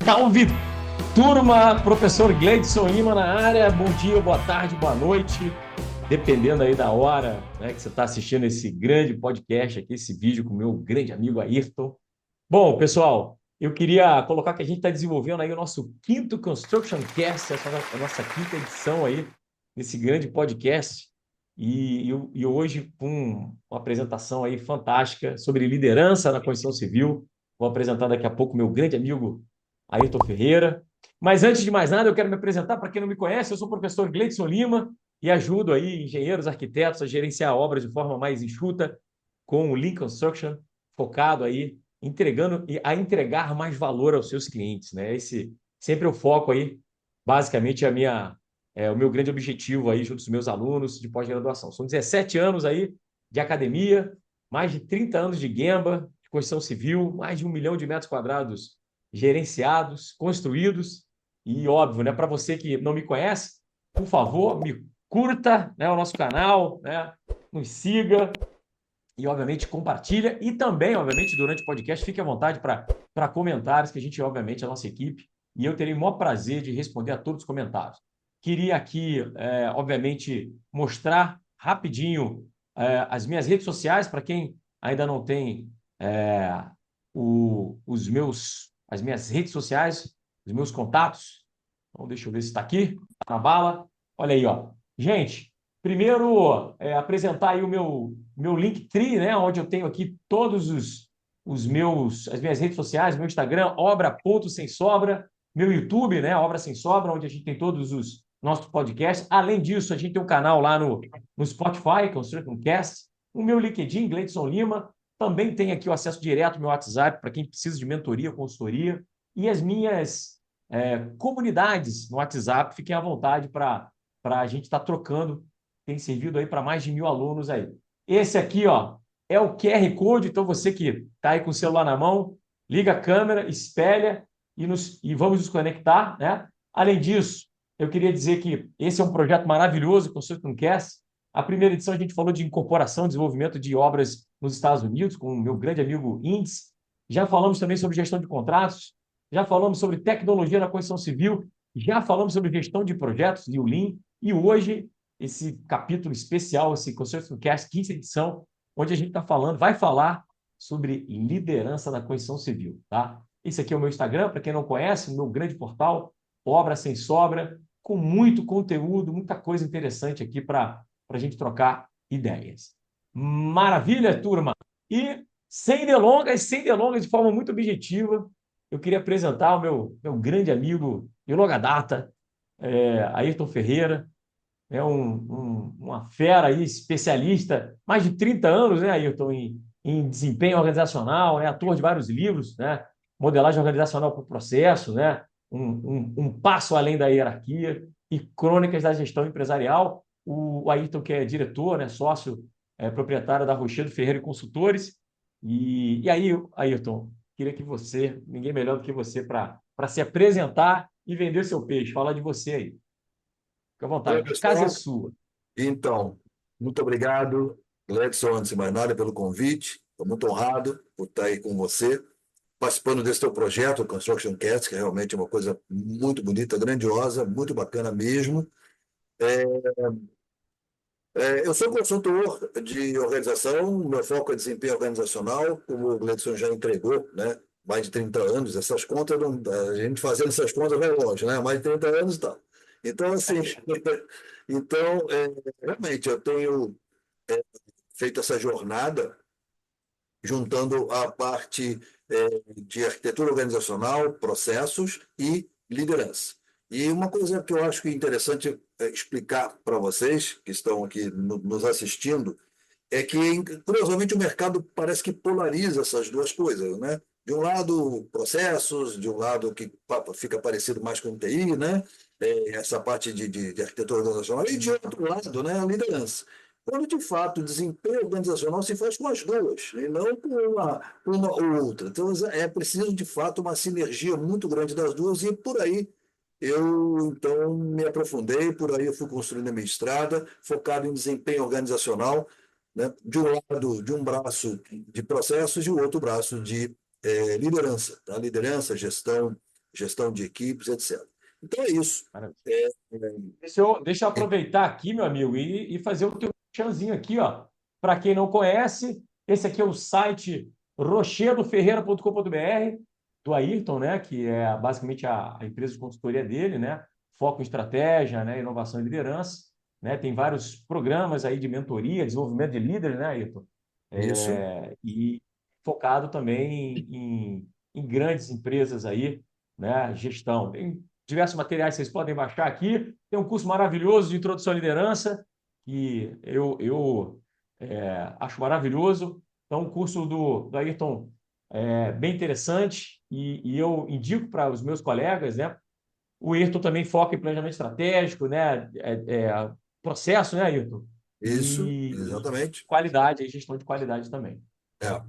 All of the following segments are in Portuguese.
Salve, turma! Professor Gleidson Lima na área. Bom dia, boa tarde, boa noite. Dependendo aí da hora, né, que você está assistindo esse grande podcast aqui, esse vídeo com o meu grande amigo Ayrton. Bom, pessoal, eu queria colocar que a gente está desenvolvendo aí o nosso quinto Construction Cast, essa é a nossa quinta edição aí desse grande podcast. E hoje com uma apresentação aí fantástica sobre liderança na construção civil. Vou apresentar daqui a pouco o meu grande amigo Ayrton Ferreira. Mas antes de mais nada, eu quero me apresentar. Para quem não me conhece, eu sou o professor Gleidson Lima e ajudo aí engenheiros, arquitetos a gerenciar obras de forma mais enxuta com o Lean Construction, focado aí entregando e a entregar mais valor aos seus clientes, né? Esse sempre é o foco aí, basicamente o meu grande objetivo aí junto dos meus alunos de pós-graduação. São 17 anos aí de academia, mais de 30 anos de Gemba, de construção civil, mais de 1 milhão de metros quadrados gerenciados, construídos. E óbvio, né, para você que não me conhece, por favor, me curta, né, o nosso canal, né, nos siga e, obviamente, compartilha. E também, obviamente, durante o podcast, fique à vontade para comentários, que a gente, obviamente, é a nossa equipe, e eu terei o maior prazer de responder a todos os comentários. Queria aqui, obviamente, mostrar rapidinho as minhas redes sociais, para quem ainda não tem as minhas redes sociais, os meus contatos. Então, deixa eu ver se está aqui, tá na bala. Olha aí, ó. Gente, primeiro apresentar aí o meu Linktree, né, onde eu tenho aqui todos as minhas redes sociais, meu Instagram, obra.sem sobra, meu YouTube, né, Obra Sem Sobra, onde a gente tem todos os nossos podcasts. Além disso, a gente tem um canal lá no Spotify, que é o Constructioncast, o meu LinkedIn, Gleidson Lima, também tem aqui o acesso direto ao meu WhatsApp para quem precisa de mentoria, consultoria, e as minhas comunidades no WhatsApp, fiquem à vontade para a gente estar trocando, tem servido aí para mais de 1.000 alunos aí. Esse aqui, ó, é o QR Code, então você que está aí com o celular na mão, liga a câmera, espelha e vamos nos conectar, né? Além disso, eu queria dizer que esse é um projeto maravilhoso, o Constructioncast. A primeira edição a gente falou de incorporação, desenvolvimento de obras nos Estados Unidos, com o meu grande amigo Indes. Já falamos também sobre gestão de contratos, já falamos sobre tecnologia na construção civil, já falamos sobre gestão de projetos e o Lean, e hoje esse capítulo especial, esse Construction Cast, quinta edição, onde a gente vai falar sobre liderança na construção civil, tá? Esse aqui é o meu Instagram, para quem não conhece, o meu grande portal, Obra Sem Sobra, com muito conteúdo, muita coisa interessante aqui para a gente trocar ideias. Maravilha, turma! E sem delongas, de forma muito objetiva, eu queria apresentar o meu grande amigo de longa data, Ayrton Ferreira, uma fera aí, especialista, mais de 30 anos, né, Ayrton, em desempenho organizacional, né, autor de vários livros, né, modelagem organizacional por processo, né, um passo além da hierarquia e crônicas da gestão empresarial. O Ayrton, que é diretor, né, sócio, proprietário da Rochedo Ferreira e Consultores. E aí, Ayrton, queria que você, ninguém melhor do que você, para se apresentar e vender seu peixe, falar de você aí. Fique à Oi, vontade, a casa é pessoal. sua. Então, muito obrigado, Gledson, antes de mais nada, pelo convite. Estou muito honrado por estar aí com você, participando desse teu projeto, o Construction Cast, que é realmente uma coisa muito bonita, grandiosa, muito bacana mesmo. É, eu sou consultor de organização, meu foco é desempenho organizacional, como o Gledson já entregou, né? Mais de 30 anos, essas contas, a gente fazendo essas contas vai longe, né? Mais de 30 anos e tal. Então, assim, então, realmente, eu tenho feito essa jornada juntando a parte de arquitetura organizacional, processos e liderança. E uma coisa que eu acho que é interessante explicar para vocês que estão aqui nos assistindo é que, curiosamente, o mercado parece que polariza essas duas coisas, né? De um lado, processos, de um lado que fica parecido mais com TI, né? Essa parte de arquitetura organizacional, e de outro lado, né, a liderança. Quando, de fato, o desempenho organizacional se faz com as duas, e não com uma ou outra. Então, é preciso, de fato, uma sinergia muito grande das duas, e por aí eu, então, me aprofundei, por aí eu fui construindo a minha estrada, focado em desempenho organizacional, né? De um lado, de um braço de processos e o outro braço de liderança, tá? Liderança, gestão, gestão de equipes, etc. Então é isso. Maravilha. É, Deixa eu aproveitar aqui, meu amigo, e fazer o teu chanzinho aqui, ó. Para quem não conhece, esse aqui é o site rochedoferreira.com.br do Ayrton, né? Que é basicamente a empresa de consultoria dele, né? Foco em estratégia, né? Inovação e liderança, né? Tem vários programas aí de mentoria, desenvolvimento de líderes, né, Ayrton? isso, E focado também em grandes empresas aí, né? Gestão. Tem diversos materiais que vocês podem baixar aqui. Tem um curso maravilhoso de introdução à liderança, que eu acho maravilhoso. Então, o curso do Ayrton é bem interessante e eu indico para os meus colegas, né? O Ayrton também foca em planejamento estratégico, né? Processo, né, Ayrton? isso, E exatamente. qualidade, gestão de qualidade também. É.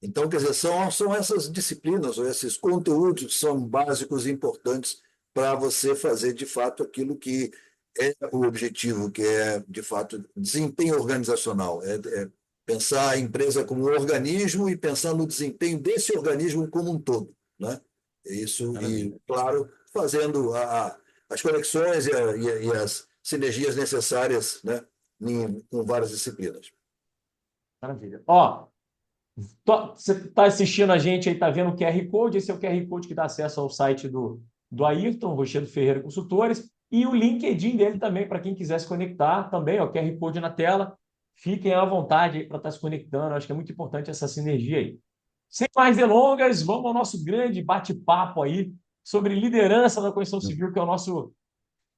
Então, quer dizer, são essas disciplinas ou esses conteúdos que são básicos e importantes para você fazer, de fato, aquilo que é o objetivo, que é, de fato, desempenho organizacional. É pensar a empresa como um organismo e pensar no desempenho desse organismo como um todo, né? Isso, e, Maravilha. claro, fazendo as conexões e as sinergias necessárias, né, com várias disciplinas. Maravilha. Ó, você está assistindo a gente aí, está vendo o QR Code, esse é o QR Code que dá acesso ao site do Ayrton, Rochedo Ferreira Consultores, e o LinkedIn dele também, para quem quiser se conectar, também, ó, QR Code na tela. Fiquem à vontade aí para estar se conectando, acho que é muito importante essa sinergia aí. Sem mais delongas, vamos ao nosso grande bate-papo aí sobre liderança na construção civil, que é o nosso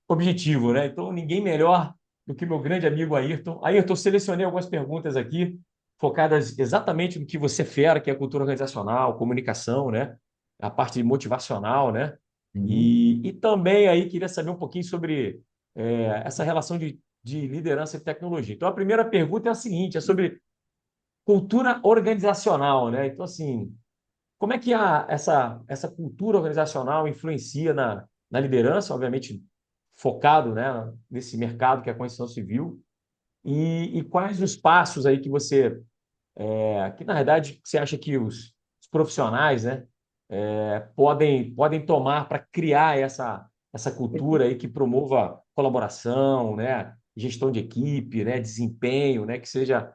objetivo, né? Então, ninguém melhor do que meu grande amigo Ayrton. Ayrton, eu selecionei algumas perguntas aqui, focadas exatamente no que você fera, que é a cultura organizacional, comunicação, né? A parte motivacional, né? Uhum. E também aí queria saber um pouquinho sobre essa relação de liderança e tecnologia. Então, a primeira pergunta é a seguinte, é sobre cultura organizacional, né? Então, assim, como é que essa cultura organizacional influencia na liderança, obviamente focado, né, nesse mercado que é a construção civil, e quais os passos aí que que na verdade você acha que os profissionais, né, podem tomar para criar essa cultura aí que promova colaboração, né, gestão de equipe, né, desempenho, né, que seja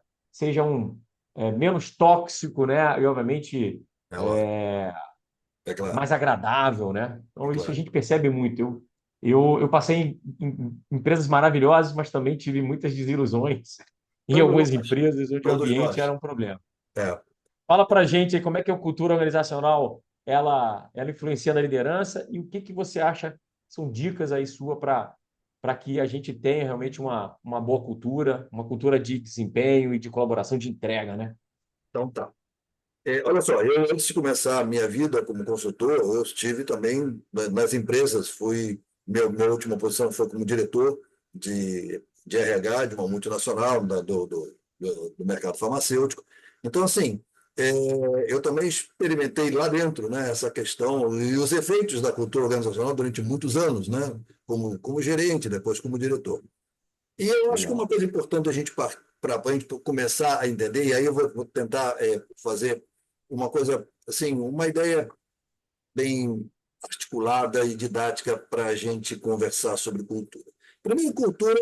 menos tóxico, né, e obviamente É, lógico. é, É claro, mais agradável, né? é Então, isso a claro. gente percebe muito. Eu passei em empresas maravilhosas, mas também tive muitas desilusões em Todos algumas nós, empresas onde o todos ambiente era nós. um problema. É. Fala para a gente aí como é que a cultura organizacional ela influencia na liderança e o que você acha são dicas aí sua para que a gente tenha realmente uma boa cultura, uma cultura de desempenho e de colaboração de entrega, né? Então tá. Olha só, eu antes de começar a minha vida como consultor, eu estive também nas empresas, minha última posição foi como diretor de RH de uma multinacional do mercado farmacêutico. Então, assim, é, eu também experimentei lá dentro, né, essa questão e os efeitos da cultura organizacional durante muitos anos, né, como gerente, depois como diretor. E eu acho que uma Legal. coisa importante a gente para a gente começar a entender, e aí eu vou tentar fazer uma coisa assim, uma ideia bem articulada e didática para a gente conversar sobre cultura. Para mim, cultura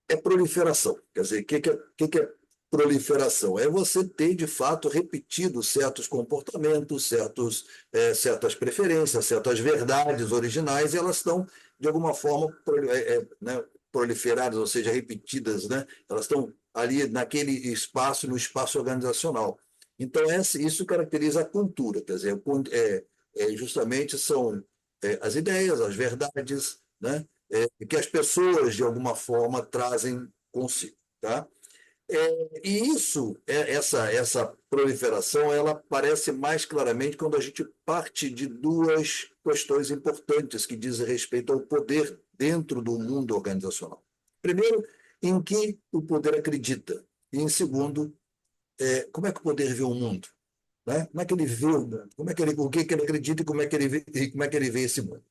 é proliferação. Quer dizer, o que é proliferação? É você ter, de fato, repetido certos comportamentos, certas preferências, certas verdades originais, e elas estão, de alguma forma, né, proliferadas, ou seja, repetidas, né? Elas estão ali naquele espaço, no espaço organizacional. Então, isso caracteriza a cultura, quer dizer, justamente são as ideias, as verdades, né? Que as pessoas, de alguma forma, trazem consigo. Tá? E essa proliferação, ela aparece mais claramente quando a gente parte de duas questões importantes que dizem respeito ao poder dentro do mundo organizacional. Primeiro, em que o poder acredita. E, em segundo, como é que o poder vê o mundo? Né? Como é que ele vê o mundo? O que ele acredita e como é que ele vê esse mundo?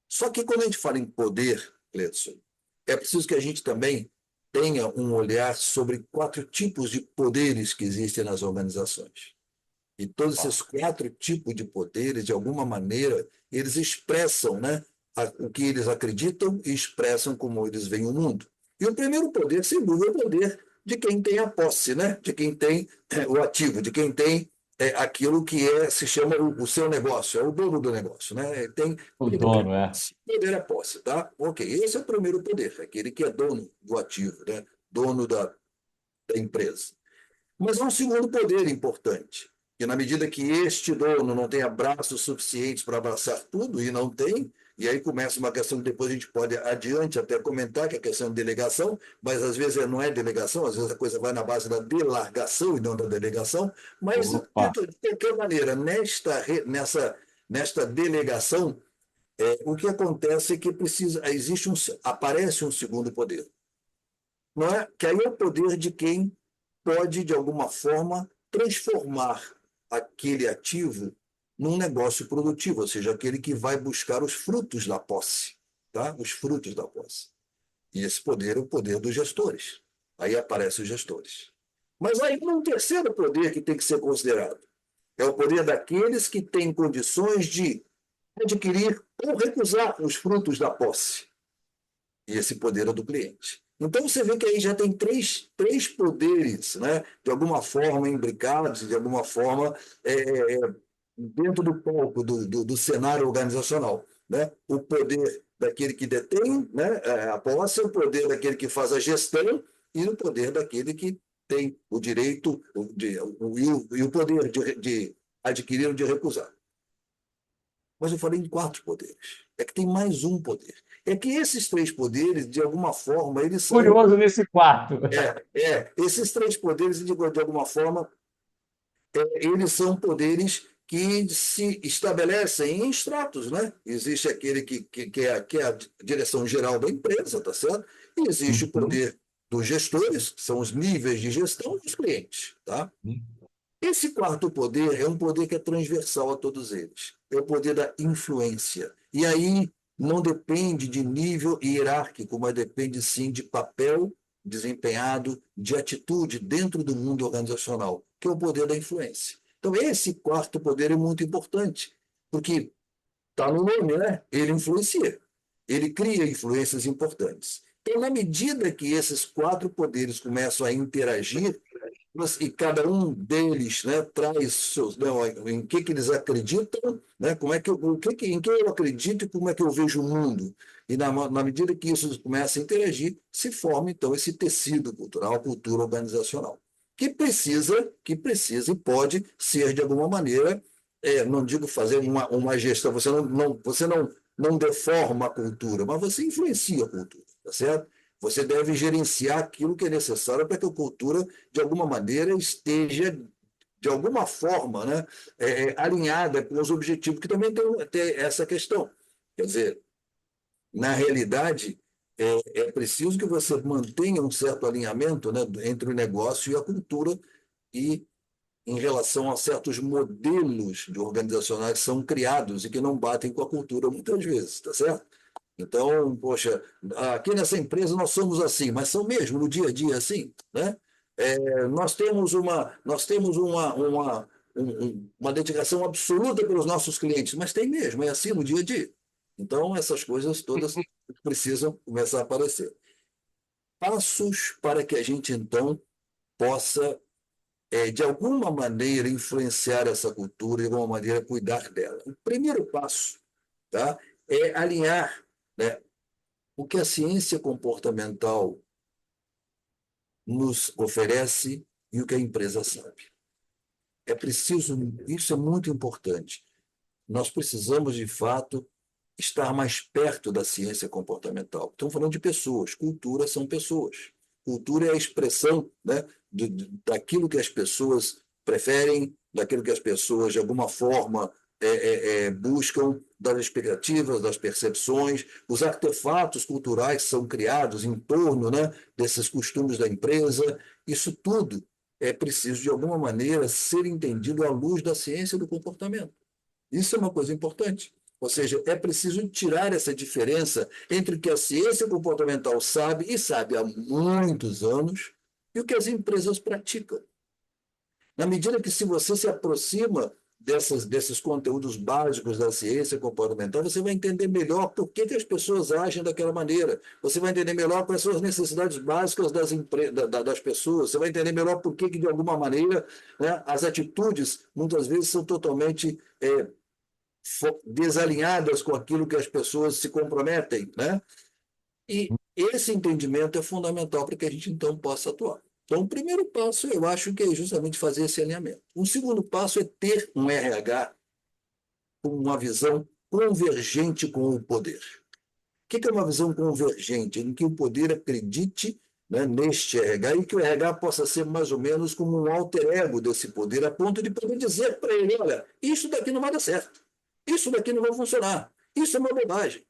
Só que quando a gente fala em poder, Cleiton, é preciso que a gente também tenha um olhar sobre quatro tipos de poderes que existem nas organizações. E todos esses 4 tipos de poderes, de alguma maneira, eles expressam, né, o que eles acreditam e expressam como eles veem o mundo. E o primeiro poder, sem dúvida, é o poder de quem tem a posse, né? De quem tem o ativo, de quem tem aquilo que se chama o seu negócio, é o dono do negócio, né? O Ele tem dono, é. poder é posse, tá? Ok, esse é o primeiro poder, aquele que é dono do ativo, né? Dono da empresa. Mas há um segundo poder importante, que na medida que este dono não tem braços suficientes para abraçar tudo, e não tem, e aí começa uma questão que depois a gente pode adiante até comentar, que é a questão de delegação, mas às vezes não é delegação, às vezes a coisa vai na base da delargação e não da delegação, mas de Opa, qualquer maneira, nesta delegação, o que acontece é que aparece um segundo poder, não é? Que aí é o poder de quem pode, de alguma forma, transformar aquele ativo num negócio produtivo, ou seja, aquele que vai buscar os frutos da posse, tá? Os frutos da posse. E esse poder é o poder dos gestores. Aí aparecem os gestores. Mas aí tem um terceiro poder que tem que ser considerado. É o poder daqueles que têm condições de adquirir ou recusar os frutos da posse. E esse poder é do cliente. Então, você vê que aí já tem três poderes, né, de alguma forma imbricados, de alguma forma dentro do palco, do cenário organizacional. Né? O poder daquele que detém, né, a posse, o poder daquele que faz a gestão e o poder daquele que tem o direito e o poder de adquirir ou de recusar. Mas eu falei em 4 poderes. É que tem mais um poder. É que esses 3 poderes, de alguma forma, eles são. curioso nesse quarto. Esses 3 poderes, de alguma forma, eles são poderes que se estabelecem em estratos, né? Existe aquele que é a direção geral da empresa, tá certo? E existe o Uhum. poder dos gestores, que são os níveis de gestão dos clientes, tá? Esse quarto poder é um poder que é transversal a todos eles. É o poder da influência. E aí não depende de nível hierárquico, mas depende sim de papel desempenhado, de atitude dentro do mundo organizacional, que é o poder da influência. Então, esse quarto poder é muito importante, porque está no nome, né? Ele influencia. Ele cria influências importantes. Então, na medida que esses 4 poderes começam a interagir, e cada um deles, né, traz seus, não, em que eles acreditam, né, como é que em que eu acredito e como é que eu vejo o mundo. E na medida que isso começa a interagir, se forma então esse tecido cultural, a cultura organizacional, que precisa e pode ser de alguma maneira, não digo fazer uma gestão, você não deforma a cultura, mas você influencia a cultura, tá certo? Você deve gerenciar aquilo que é necessário para que a cultura, de alguma maneira, esteja, de alguma forma, né, alinhada com os objetivos, que também tem essa questão. Quer dizer, na realidade, é preciso que você mantenha um certo alinhamento, né, entre o negócio e a cultura, e em relação a certos modelos de organizacionais que são criados e que não batem com a cultura muitas vezes, tá certo? Então, poxa, aqui nessa empresa nós somos assim, mas são mesmo no dia a dia assim, né? Nós temos uma dedicação absoluta pelos nossos clientes, mas tem mesmo, é assim no dia a dia. Então, essas coisas todas precisam começar a aparecer. Passos para que a gente, então, possa, de alguma maneira, influenciar essa cultura, de alguma maneira, cuidar dela. O primeiro passo, tá, é alinhar, né, o que a ciência comportamental nos oferece e o que a empresa sabe. É preciso, isso é muito importante. Nós precisamos, de fato, estar mais perto da ciência comportamental. Estamos falando de pessoas, cultura são pessoas. Cultura é a expressão, né, daquilo que as pessoas preferem, daquilo que as pessoas, de alguma forma, buscam, das expectativas, das percepções, os artefatos culturais que são criados em torno, né, desses costumes da empresa. Isso tudo é preciso, de alguma maneira, ser entendido à luz da ciência do comportamento. Isso é uma coisa importante. Ou seja, é preciso tirar essa diferença entre o que a ciência comportamental sabe, e sabe há muitos anos, e o que as empresas praticam. Na medida que se você se aproxima desses conteúdos básicos da ciência comportamental, você vai entender melhor por que as pessoas agem daquela maneira. Você vai entender melhor quais são as necessidades básicas das pessoas. Você vai entender melhor por que de alguma maneira, né, as atitudes, muitas vezes, são totalmente desalinhadas com aquilo que as pessoas se comprometem, né? E esse entendimento é fundamental para que a gente, então, possa atuar. Então, o primeiro passo, eu acho que é justamente fazer esse alinhamento. O segundo passo é ter um RH com uma visão convergente com o poder. O que é uma visão convergente? Em que o poder acredite, né, neste RH e que o RH possa ser mais ou menos como um alter ego desse poder, a ponto de poder dizer para ele: olha, isso daqui não vai dar certo, isso daqui não vai funcionar, isso é uma bobagem.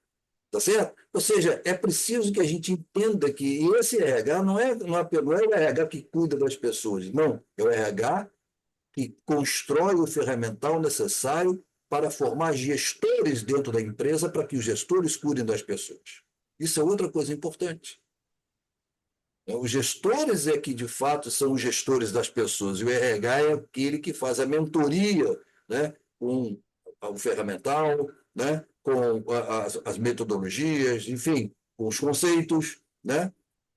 Tá certo? Ou seja, é preciso que a gente entenda que esse RH não é o RH que cuida das pessoas, não. É o RH que constrói o ferramental necessário para formar gestores dentro da empresa para que os gestores cuidem das pessoas. Isso é outra coisa importante. Os gestores é que, de fato, são os gestores das pessoas, e o RH é aquele que faz a mentoria, né, com o ferramental, né, com as metodologias, enfim, com os conceitos, né,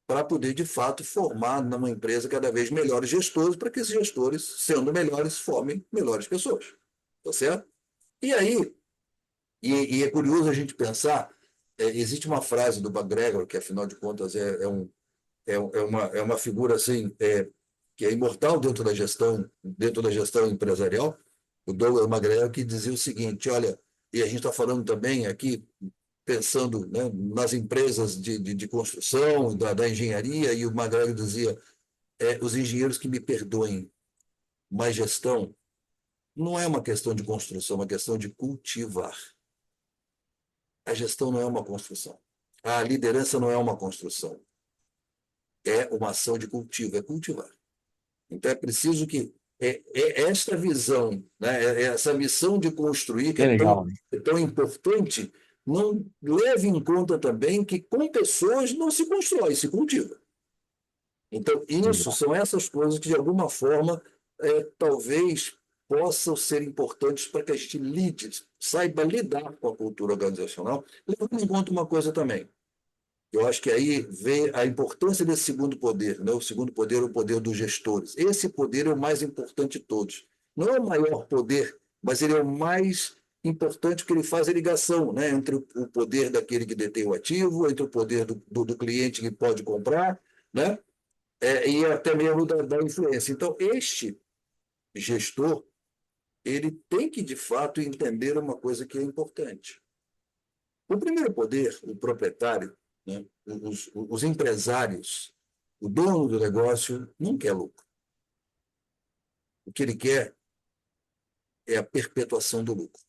para poder, de fato, formar numa empresa cada vez melhores gestores, para que esses gestores, sendo melhores, formem melhores pessoas. Tá certo? E aí, e é curioso a gente pensar, existe uma frase do McGregor, que afinal de contas é uma figura assim, que é imortal dentro da gestão empresarial, o Douglas McGregor, que dizia o seguinte: olha, e a gente está falando também aqui, pensando, né, nas empresas de construção, da engenharia, e o McGregor dizia: os engenheiros que me perdoem, mas gestão não é uma questão de construção, é uma questão de cultivar. A gestão não é uma construção. A liderança não é uma construção. É uma ação de cultivo, é cultivar. Então, é preciso que esta visão, né, essa missão de construir, que É legal, né? é tão importante, não leve em conta também que com pessoas não se constrói, se cultiva. Então, isso Legal. são essas coisas que, de alguma forma, talvez possam ser importantes para que a gente saiba lidar com a cultura organizacional, levando em conta uma coisa também. Eu acho que aí vem a importância desse segundo poder, né? O segundo poder é o poder dos gestores. Esse poder é o mais importante de todos. Não é o maior poder, mas ele é o mais importante porque ele faz a ligação, né, entre o poder daquele que detém o ativo, entre o poder do cliente que pode comprar, né, e até mesmo da influência. Então, este gestor, ele tem que, de fato, entender uma coisa que é importante. O primeiro poder, o proprietário, né, os empresários, o dono do negócio, não quer lucro. O que ele quer é a perpetuação do lucro.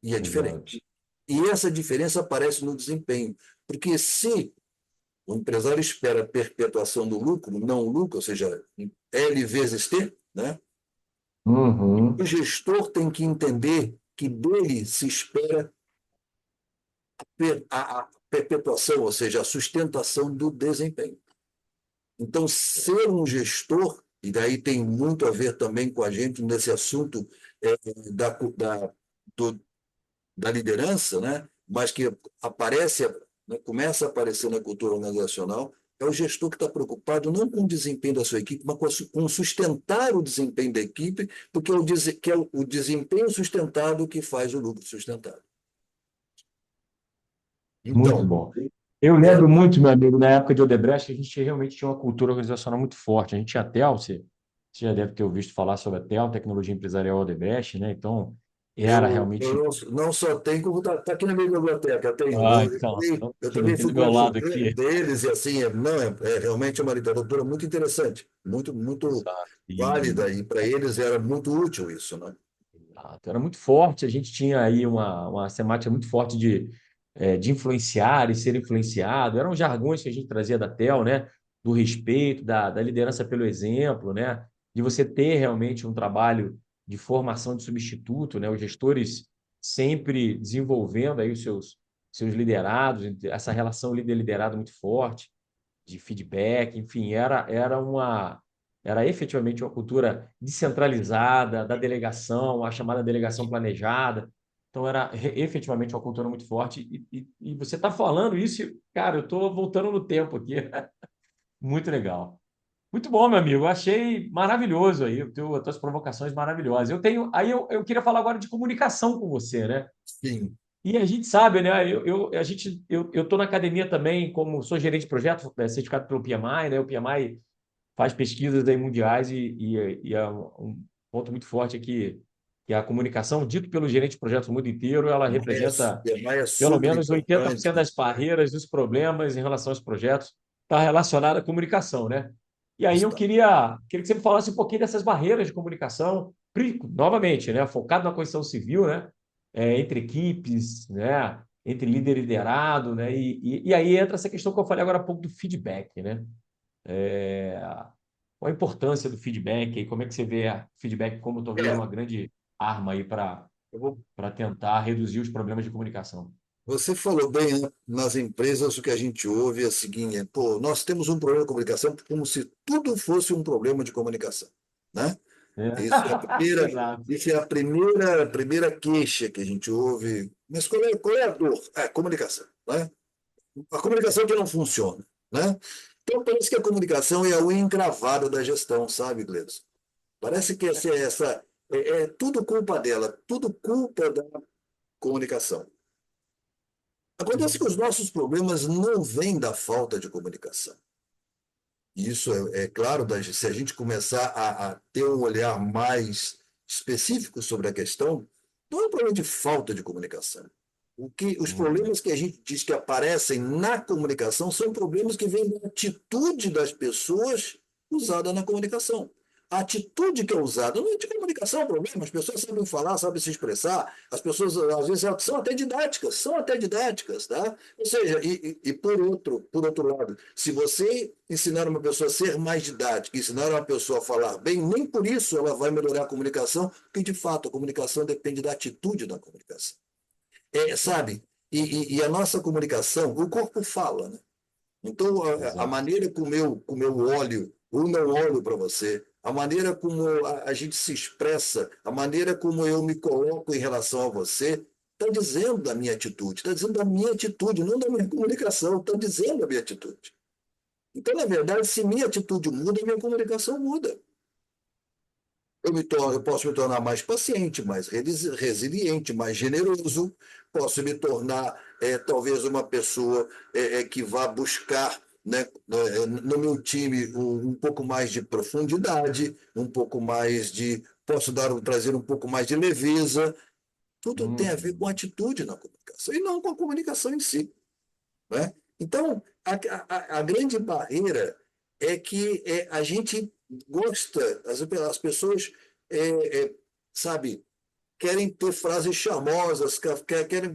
E é Exato. diferente. E essa diferença aparece no desempenho. Porque se o empresário espera a perpetuação do lucro, não o lucro, ou seja, L vezes T, né, o Uhum. gestor tem que entender que dele se espera a perpetuação, ou seja, a sustentação do desempenho. Então, ser um gestor, e daí tem muito a ver também com a gente nesse assunto da, do, da liderança, né? Mas que aparece, né, começa a aparecer na cultura organizacional, é o gestor que está preocupado não com o desempenho da sua equipe, mas com sustentar o desempenho da equipe, porque que é o desempenho sustentado que faz o lucro sustentado. Muito Então, bom. Eu é, lembro muito, meu amigo, na época de Odebrecht, a gente realmente tinha uma cultura organizacional muito forte. A gente tinha a TEL, você já deve ter ouvido falar sobre a TEL, Tecnologia Empresarial Odebrecht, né? Então, era eu realmente. não só tenho, como está aqui na minha biblioteca. Ah, então, Eu aqui do, também do fui meu lado consultor aqui. deles, e assim, não, realmente uma literatura muito interessante, muito, muito Exato. válida, e para eles era muito útil isso, né? Exato. Era muito forte, a gente tinha aí uma semática muito forte de influenciar e ser influenciado. Eram jargões que a gente trazia da TEL, né? Do respeito, da liderança pelo exemplo, né? De você ter realmente um trabalho de formação de substituto, né? Os gestores sempre desenvolvendo aí os seus liderados, essa relação líder-liderado muito forte, de feedback, enfim, era era efetivamente uma cultura descentralizada, da delegação, a chamada delegação planejada. Então, era efetivamente uma cultura muito forte. E você está falando isso, cara, eu estou voltando no tempo aqui. Muito legal. Muito bom, meu amigo. Eu achei maravilhoso aí, as tuas provocações maravilhosas. Eu queria falar agora de comunicação com você, né? Sim, E a gente sabe, né? Eu estou na academia também, como sou gerente de projeto, certificado pelo PMI, né? O PMI faz pesquisas aí mundiais e é um ponto muito forte aqui, que a comunicação, dito pelo gerente de projetos no mundo inteiro, ela representa EMAI é pelo super menos 80% importante. das barreiras, dos problemas em relação aos projetos, está relacionada à comunicação, né? E aí eu Está. queria que você me falasse um pouquinho dessas barreiras de comunicação, novamente, né? Focado na construção civil, né? Entre equipes, né? Entre líder e liderado, né? E aí entra essa questão que eu falei agora há pouco do feedback, né? É, qual a importância do feedback e como é que você vê o feedback como talvez É, uma grande arma aí para eu vou tentar reduzir os problemas de comunicação? Você falou bem, né? Nas empresas o que a gente ouve é o seguinte, pô, nós temos um problema de comunicação como se tudo fosse um problema de comunicação, né? É. Isso é a primeira, Exato. isso é a primeira queixa que a gente ouve. Mas qual é a dor? É comunicação, né? A comunicação que não funciona, né? Então parece que a comunicação é a unha encravada da gestão, sabe, Gleison? Parece que é tudo culpa dela, tudo culpa da comunicação. Acontece que os nossos problemas não vêm da falta de comunicação. Isso é claro, se a gente começar a ter um olhar mais específico sobre a questão, não é um problema de falta de comunicação. Os Uhum. problemas que a gente diz que aparecem na comunicação são problemas que vêm da atitude das pessoas usada na comunicação. A atitude que é usada não é de comunicação é o problema, as pessoas sabem falar, sabem se expressar, as pessoas às vezes são até didáticas, tá? Ou seja, por outro lado, se você ensinar uma pessoa a ser mais didática, ensinar uma pessoa a falar bem, nem por isso ela vai melhorar a comunicação, porque de fato a comunicação depende da atitude da comunicação. Sabe? E a nossa comunicação, o corpo fala, né? Então, a Exato. maneira como eu olho ou não olho para você, a maneira como a gente se expressa, a maneira como eu me coloco em relação a você, está dizendo da minha atitude, está dizendo da minha atitude, não da minha comunicação, está dizendo da minha atitude. Então, na verdade, se minha atitude muda, minha comunicação muda. Eu posso me tornar mais paciente, mais resiliente, mais generoso, posso me tornar talvez uma pessoa que vá buscar, né, no meu time um pouco mais de profundidade, um pouco mais de. Posso trazer um pouco mais de leveza. Tudo tem a ver com Uhum. atitude na comunicação e não com a comunicação em si. Né? Então, a grande barreira é que a gente gosta, as pessoas, é, é, sabe, querem ter frases charmosas,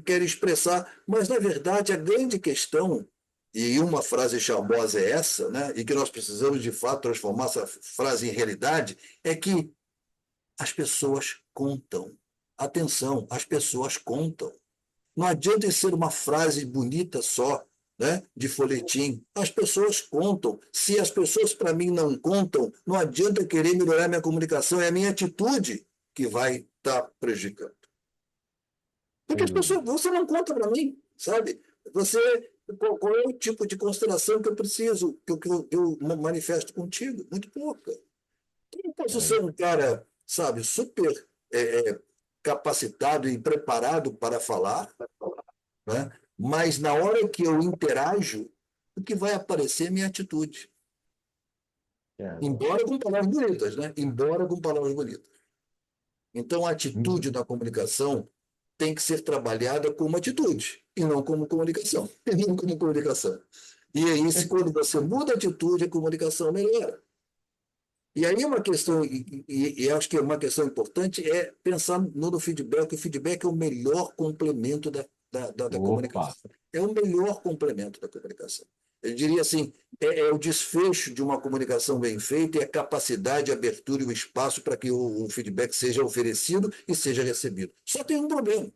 querem expressar, mas, na verdade, a grande questão, e uma frase charmosa é essa, né, e que nós precisamos, de fato, transformar essa frase em realidade, é que as pessoas contam. Atenção, as pessoas contam. Não adianta ser uma frase bonita só, né, de folhetim. As pessoas contam. Se as pessoas para mim não contam, não adianta querer melhorar minha comunicação, é a minha atitude que vai estar prejudicando. Porque Sem as pessoas, dúvida. você não conta para mim, sabe? Qual é o tipo de consideração que eu preciso, que eu manifesto contigo? Muito pouca. Eu não posso ser É. um cara, sabe, super capacitado e preparado para falar, né? Mas na hora que eu interajo, o que vai aparecer é minha atitude. É. Embora com palavras bonitas, né? Embora com palavras bonitas. Então, a Muito. atitude da comunicação tem que ser trabalhada como atitude, e não como comunicação. E não como comunicação. E aí, quando você muda a atitude, a comunicação melhora. E aí uma questão, e acho que é uma questão importante, é pensar no feedback. O feedback é o melhor complemento da Opa! comunicação. É o melhor complemento da comunicação. Eu diria assim, é o desfecho de uma comunicação bem feita e a capacidade, a abertura e o espaço para que o feedback seja oferecido e seja recebido. Só tem um problema,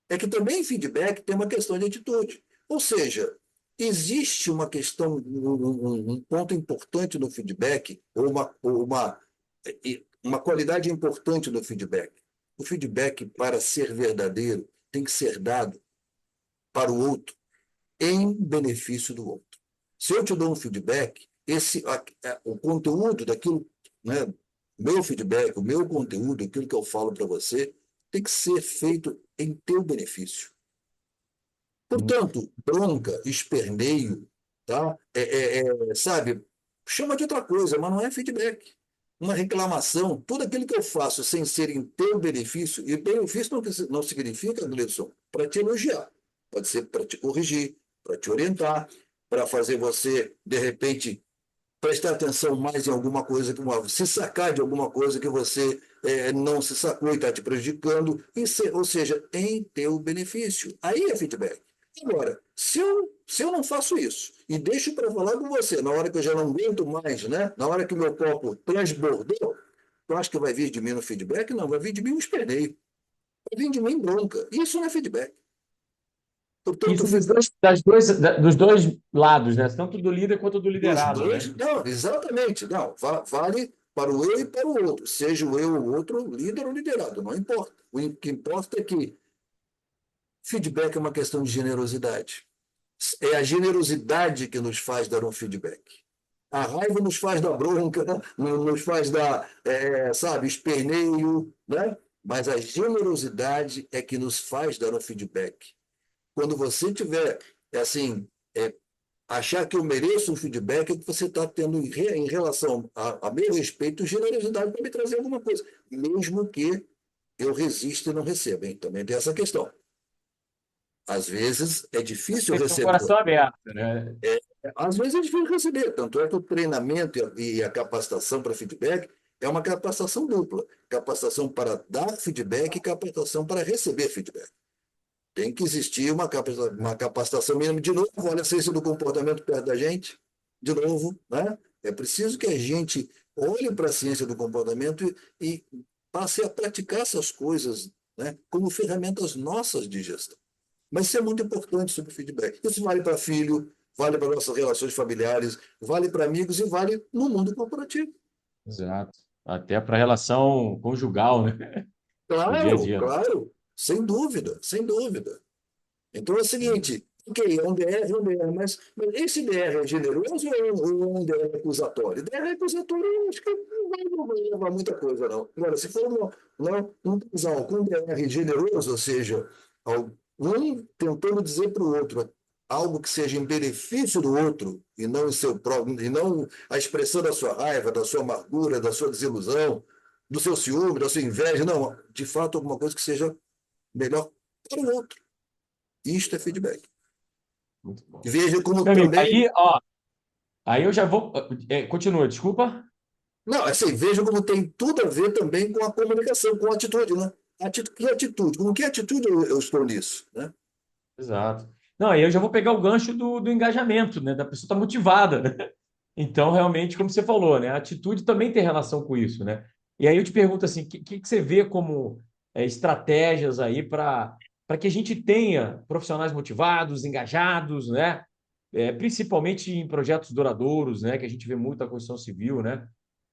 é que também feedback tem uma questão de atitude. Ou seja, existe uma questão, um ponto importante no feedback, ou uma qualidade importante no feedback. O feedback, para ser verdadeiro, tem que ser dado para o outro, em benefício do outro. Se eu te dou um feedback, o conteúdo daquilo, né, meu feedback, o meu conteúdo, aquilo que eu falo para você, tem que ser feito em teu benefício. Portanto, bronca, esperneio, tá? Sabe, chama de outra coisa, mas não é feedback. Uma reclamação, tudo aquilo que eu faço sem ser em teu benefício, e benefício não significa, Gleison, para te elogiar. Pode ser para te corrigir, para te orientar, para fazer você, de repente, prestar atenção mais em alguma coisa, se sacar de alguma coisa que você não se sacou e está te prejudicando, ou seja, em teu benefício. Aí é feedback. Agora, se eu não faço isso e deixo para falar com você na hora que eu já não aguento mais, né? Na hora que o meu copo transbordou, tu acha que vai vir de mim no feedback? Não, vai vir de mim um esperneio. Vai vir de mim bronca. Isso não é feedback. Portanto, Isso dos dois lados, né? Tanto do líder quanto do dos liderado, né? dois, não, exatamente. Não, vale para o eu e para o outro. Seja o eu ou o outro, líder ou liderado, não importa. O que importa é que feedback é uma questão de generosidade. É a generosidade que nos faz dar um feedback. A raiva nos faz dar bronca, né? Nos faz dar, sabe, esperneio, né? Mas a generosidade é que nos faz dar um feedback. Quando você tiver, assim, achar que eu mereço um feedback, é que você está tendo em relação a meu respeito, generosidade para me trazer alguma coisa, mesmo que eu resista e não receba. Hein? Também tem essa questão. Às vezes é difícil Tem que ter um receber. coração aberto, né? Às vezes é difícil receber. Tanto é que o treinamento e a capacitação para feedback é uma capacitação dupla. Capacitação para dar feedback e capacitação para receber feedback. Tem que existir uma capacitação mínima. De novo, olha a ciência do comportamento perto da gente. De novo, né? É preciso que a gente olhe para a ciência do comportamento e passe a praticar essas coisas, né, como ferramentas nossas de gestão. Mas isso é muito importante sobre feedback. Isso vale para filho, vale para nossas relações familiares, vale para amigos e vale no mundo corporativo. Exato. Até para a relação conjugal, né? Do dia a Claro, dia. claro, sem dúvida, sem dúvida. Então é o seguinte, ok, é um DR, é um DR, mas esse DR é generoso ou é um DR acusatório? DR acusatório, eu acho que não vai levar muita coisa, não. Agora, se for um casal com DR generoso, ou seja, um tentando dizer para o outro algo que seja em benefício do outro e não em seu próprio, e não a expressão da sua raiva, da sua amargura, da sua desilusão, do seu ciúme, da sua inveja, não, de fato alguma coisa que seja melhor para o outro. Isto é feedback. Muito bom. Veja como Meu amigo, também. aí, ó, aí eu já vou. Continua, desculpa. Não, assim, veja como tem tudo a ver também com a comunicação, com a atitude, né? Que atitude? Com que atitude eu estou nisso, né? Exato. Não, aí eu já vou pegar o gancho do engajamento, né? Da pessoa estar motivada, né? Então, realmente, como você falou, né? A atitude também tem relação com isso, né? E aí eu te pergunto assim, o que você vê como estratégias aí para que a gente tenha profissionais motivados, engajados, né? Principalmente em projetos duradouros, né? Que a gente vê muito na construção civil, né?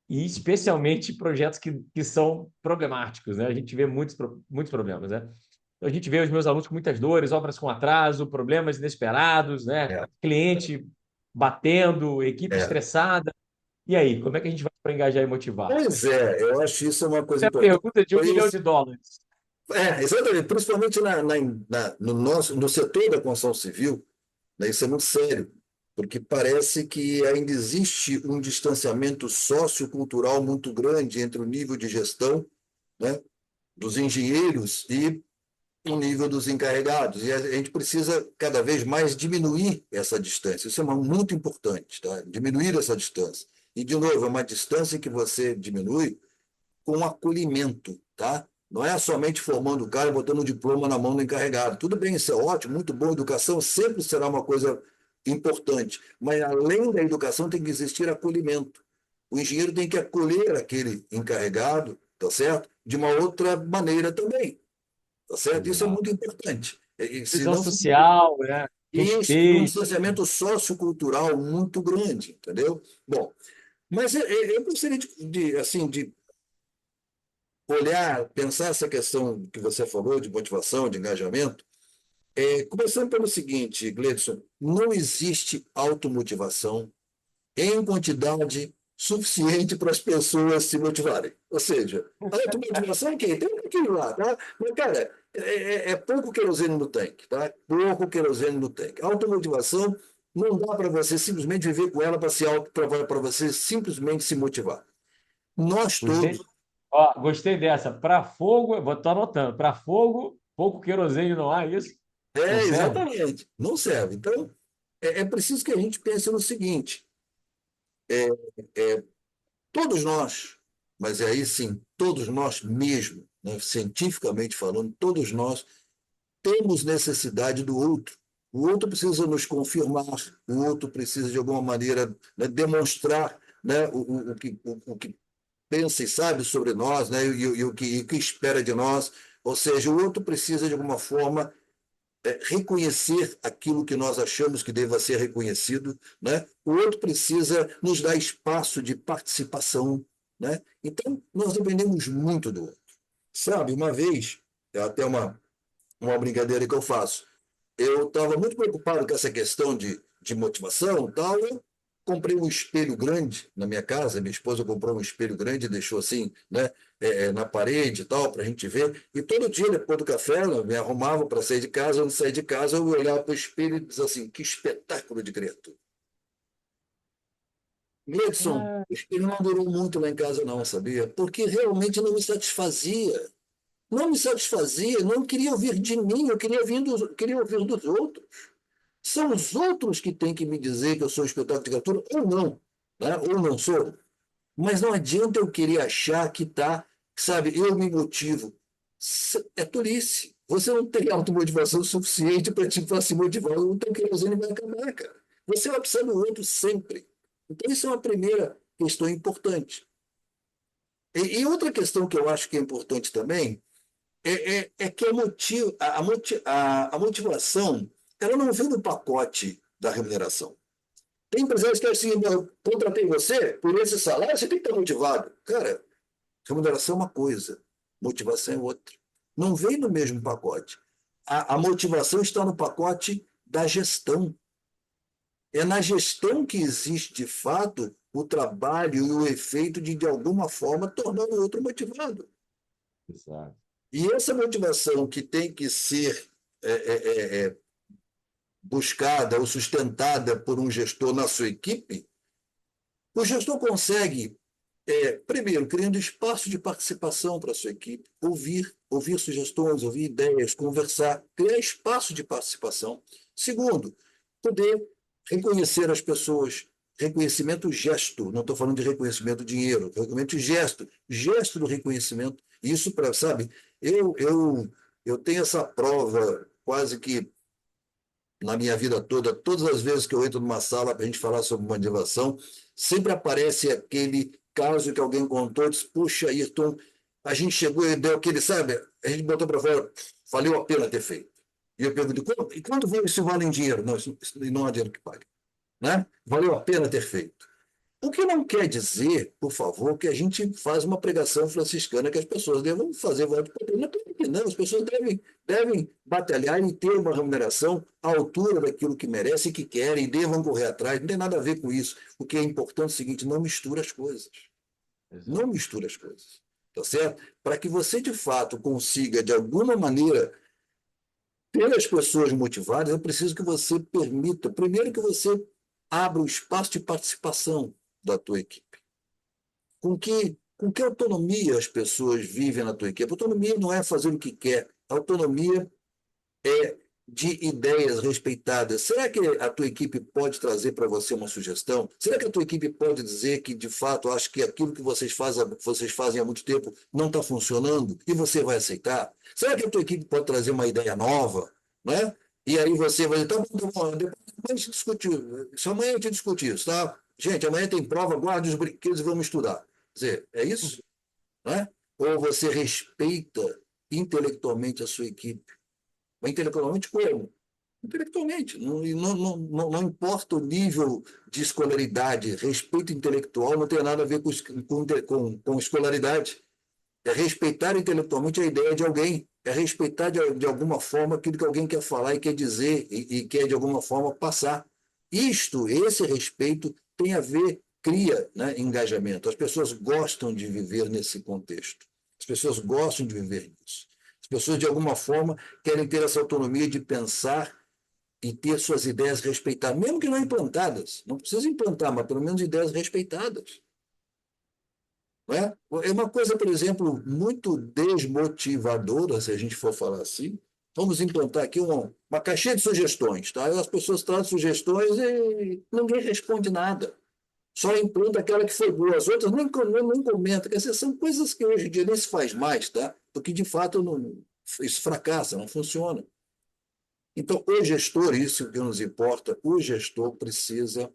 E especialmente projetos que são problemáticos, né? A gente vê muitos problemas, né? Então, a gente vê os meus alunos com muitas dores, obras com atraso, problemas inesperados, né? É, Cliente batendo, equipe é. estressada. E aí, como é que a gente vai para engajar e motivar? Pois é, eu acho isso uma coisa Essa é a importante. pergunta de um Por milhão isso, de dólares. exatamente, principalmente no setor da construção civil, né, isso é muito sério, porque parece que ainda existe um distanciamento sociocultural muito grande entre o nível de gestão, né, dos engenheiros e o nível dos encarregados. E a gente precisa cada vez mais diminuir essa distância. Isso é muito importante, tá? Diminuir essa distância. E, de novo, é uma distância que você diminui com acolhimento, tá? Não é somente formando o cara e botando um diploma na mão do encarregado. Tudo bem, isso é ótimo, muito bom. Educação sempre será uma coisa importante. Mas, além da educação, tem que existir acolhimento. O engenheiro tem que acolher aquele encarregado, tá certo? De uma outra maneira também. Tá certo? Isso é Exato. muito importante. Se Visão não, social, né? e um Respeito. distanciamento sociocultural muito grande, entendeu? Bom, mas eu gostaria assim, de olhar, pensar essa questão que você falou de motivação, de engajamento, começando pelo seguinte, Gleidson, não existe automotivação em quantidade suficiente para as pessoas se motivarem. Ou seja, a automotivação é quem? Tem um pouquinho lá, tá? Mas, cara, é pouco querosene no tanque, tá? Pouco querosene no tanque. A automotivação não dá para você simplesmente viver com ela para você simplesmente se motivar. Nós todos. Gostei. Ó, gostei dessa. Para fogo, vou estar anotando. Para fogo, pouco querosene não há, isso? Não serve? Exatamente, não serve. Então, é preciso que a gente pense no seguinte: todos nós, mas aí sim, todos nós mesmo, né, cientificamente falando, todos nós temos necessidade do outro. O outro precisa nos confirmar, o outro precisa, de alguma maneira, né, demonstrar, né, o que pensa e sabe sobre nós, né, e o que espera de nós. Ou seja, o outro precisa, de alguma forma, reconhecer aquilo que nós achamos que deva ser reconhecido, né? O outro precisa nos dar espaço de participação, né? Então, nós dependemos muito do outro. Sabe, uma vez, é até uma brincadeira que eu faço, eu estava muito preocupado com essa questão de motivação e tal. Eu comprei um espelho grande na minha casa. Minha esposa comprou um espelho grande e deixou assim, né, na parede e tal, para a gente ver. E todo dia, depois do café, eu me arrumava para sair de casa. Eu sair de casa, eu olhava para o espelho e dizia assim: que espetáculo de criatura. Gleidson, Ah, o espelho não durou muito lá em casa, não, sabia? Porque realmente não me satisfazia. Não me satisfazia, não queria ouvir de mim, eu queria ouvir dos outros. São os outros que têm que me dizer que eu sou um espetáculo de criatura ou não, né? Ou não sou. Mas não adianta eu querer achar que tá, sabe, eu me motivo. É tolice. Você não tem automotivação suficiente para se motivar. O teu querosene vai acabar, cara. Você vai precisar do outro sempre. Então, isso é uma primeira questão importante. E outra questão que eu acho que é importante também é que a motivação ela não vem no pacote da remuneração. Tem empresários que assim, eu contratei você por esse salário, você tem que estar motivado. Cara, remuneração é uma coisa, motivação é outra. Não vem no mesmo pacote. A motivação está no pacote da gestão. É na gestão que existe, de fato, o trabalho e o efeito de alguma forma, tornar o outro motivado. exato. E essa motivação que tem que ser buscada ou sustentada por um gestor na sua equipe, o gestor consegue, primeiro, criando espaço de participação para a sua equipe, ouvir sugestões, ouvir ideias, conversar, criar espaço de participação. Segundo, poder reconhecer as pessoas, reconhecimento gesto, não estou falando de reconhecimento dinheiro, reconhecimento gesto, gesto do reconhecimento. Isso para, sabe, eu tenho essa prova quase que na minha vida toda, todas as vezes que eu entro numa sala para a gente falar sobre motivação, sempre aparece aquele caso que alguém contou, diz, puxa, Ayrton, a gente chegou e deu aquele, sabe, a gente botou para fora, valeu a pena ter feito. E eu pergunto, e quanto isso vale em dinheiro? Não, isso não há dinheiro que pague. Né? Valeu a pena ter feito. O que não quer dizer, por favor, que a gente faz uma pregação franciscana que as pessoas devam fazer voto para não, não, as pessoas devem batalhar e ter uma remuneração à altura daquilo que merecem e que querem, e devam correr atrás. Não tem nada a ver com isso. O que é importante é o seguinte: não mistura as coisas. Não Exato. mistura as coisas. Tá certo? Para que você, de fato, consiga, de alguma maneira, ter as pessoas motivadas, é preciso que você permita, primeiro, que você abra o espaço de participação da tua equipe. Com que autonomia as pessoas vivem na tua equipe? Autonomia não é fazer o que quer. Autonomia é de ideias respeitadas. Será que a tua equipe pode trazer para você uma sugestão? Será que a tua equipe pode dizer que, de fato, acha que aquilo que vocês fazem há muito tempo não está funcionando e você vai aceitar? Será que a tua equipe pode trazer uma ideia nova? Né? E aí você vai dizer, tá bom, depois a gente discute isso. Amanhã a gente discute isso, tá? Gente, amanhã tem prova, guarde os brinquedos e vamos estudar. Quer dizer, é isso? Né? Ou você respeita intelectualmente a sua equipe? Mas intelectualmente como? intelectualmente. Não importa o nível de escolaridade, respeito intelectual não tem nada a ver com escolaridade. É respeitar intelectualmente a ideia de alguém, é respeitar de alguma forma aquilo que alguém quer falar e quer dizer e quer de alguma forma passar. Esse respeito tem a ver, cria, né, engajamento. As pessoas gostam de viver nesse contexto. As pessoas gostam de viver nisso. As pessoas, de alguma forma, querem ter essa autonomia de pensar e ter suas ideias respeitadas, mesmo que não implantadas. Não precisa implantar, mas pelo menos ideias respeitadas. Não é? É uma coisa, por exemplo, muito desmotivadora, se a gente for falar assim. Vamos implantar aqui uma caixinha de sugestões, tá? As pessoas trazem sugestões e ninguém responde nada. Só implanta aquela que foi boa. As outras nem comentam. Quer dizer, são coisas que hoje em dia nem se faz mais, tá? Porque, de fato, não, isso fracassa, não funciona. Então, o gestor, isso que nos importa, o gestor precisa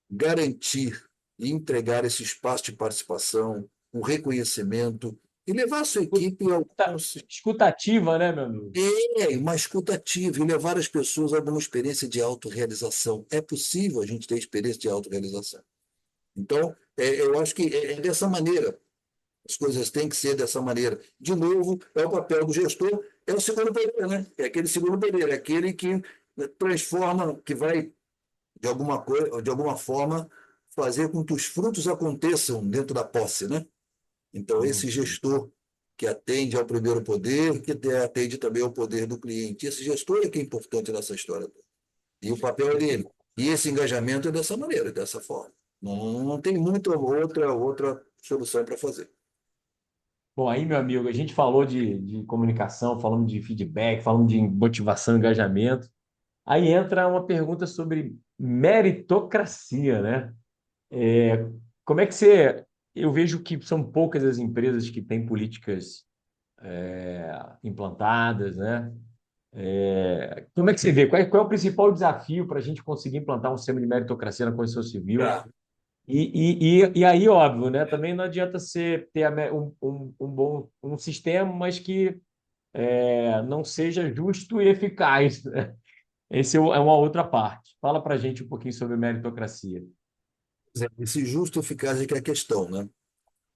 garantir e entregar esse espaço de participação, um reconhecimento e levar a sua equipe ao Escutativa, né, meu amigo? uma escuta ativa e levar as pessoas a alguma experiência de autorrealização. É possível a gente ter experiência de autorrealização. Então, eu acho que é dessa maneira. As coisas têm que ser dessa maneira. De novo, é o papel do gestor, é o segundo poder, né? É aquele segundo poder, é aquele que transforma, que vai, de alguma forma, fazer com que os frutos aconteçam dentro da posse, né? Então, esse Uhum. gestor que atende ao primeiro poder, que atende também ao poder do cliente. Esse gestor é que é importante nessa história toda. E o papel é dele. E esse engajamento é dessa maneira, dessa forma. Não tem muita outra solução para fazer. Bom, aí, meu amigo, a gente falou de comunicação, falamos de feedback, falamos de motivação, engajamento. Aí entra uma pergunta sobre meritocracia, né? Como é que você. Eu vejo que são poucas as empresas que têm políticas implantadas, né? Como é que você vê? Qual é o principal desafio para a gente conseguir implantar um sistema de meritocracia na Constituição Civil? Ah, E aí, óbvio, né? Também não adianta você ter um bom sistema, mas que não seja justo e eficaz, né? Esse é uma outra parte. Fala para a gente um pouquinho sobre meritocracia. esse justo e eficaz é que é a questão, né?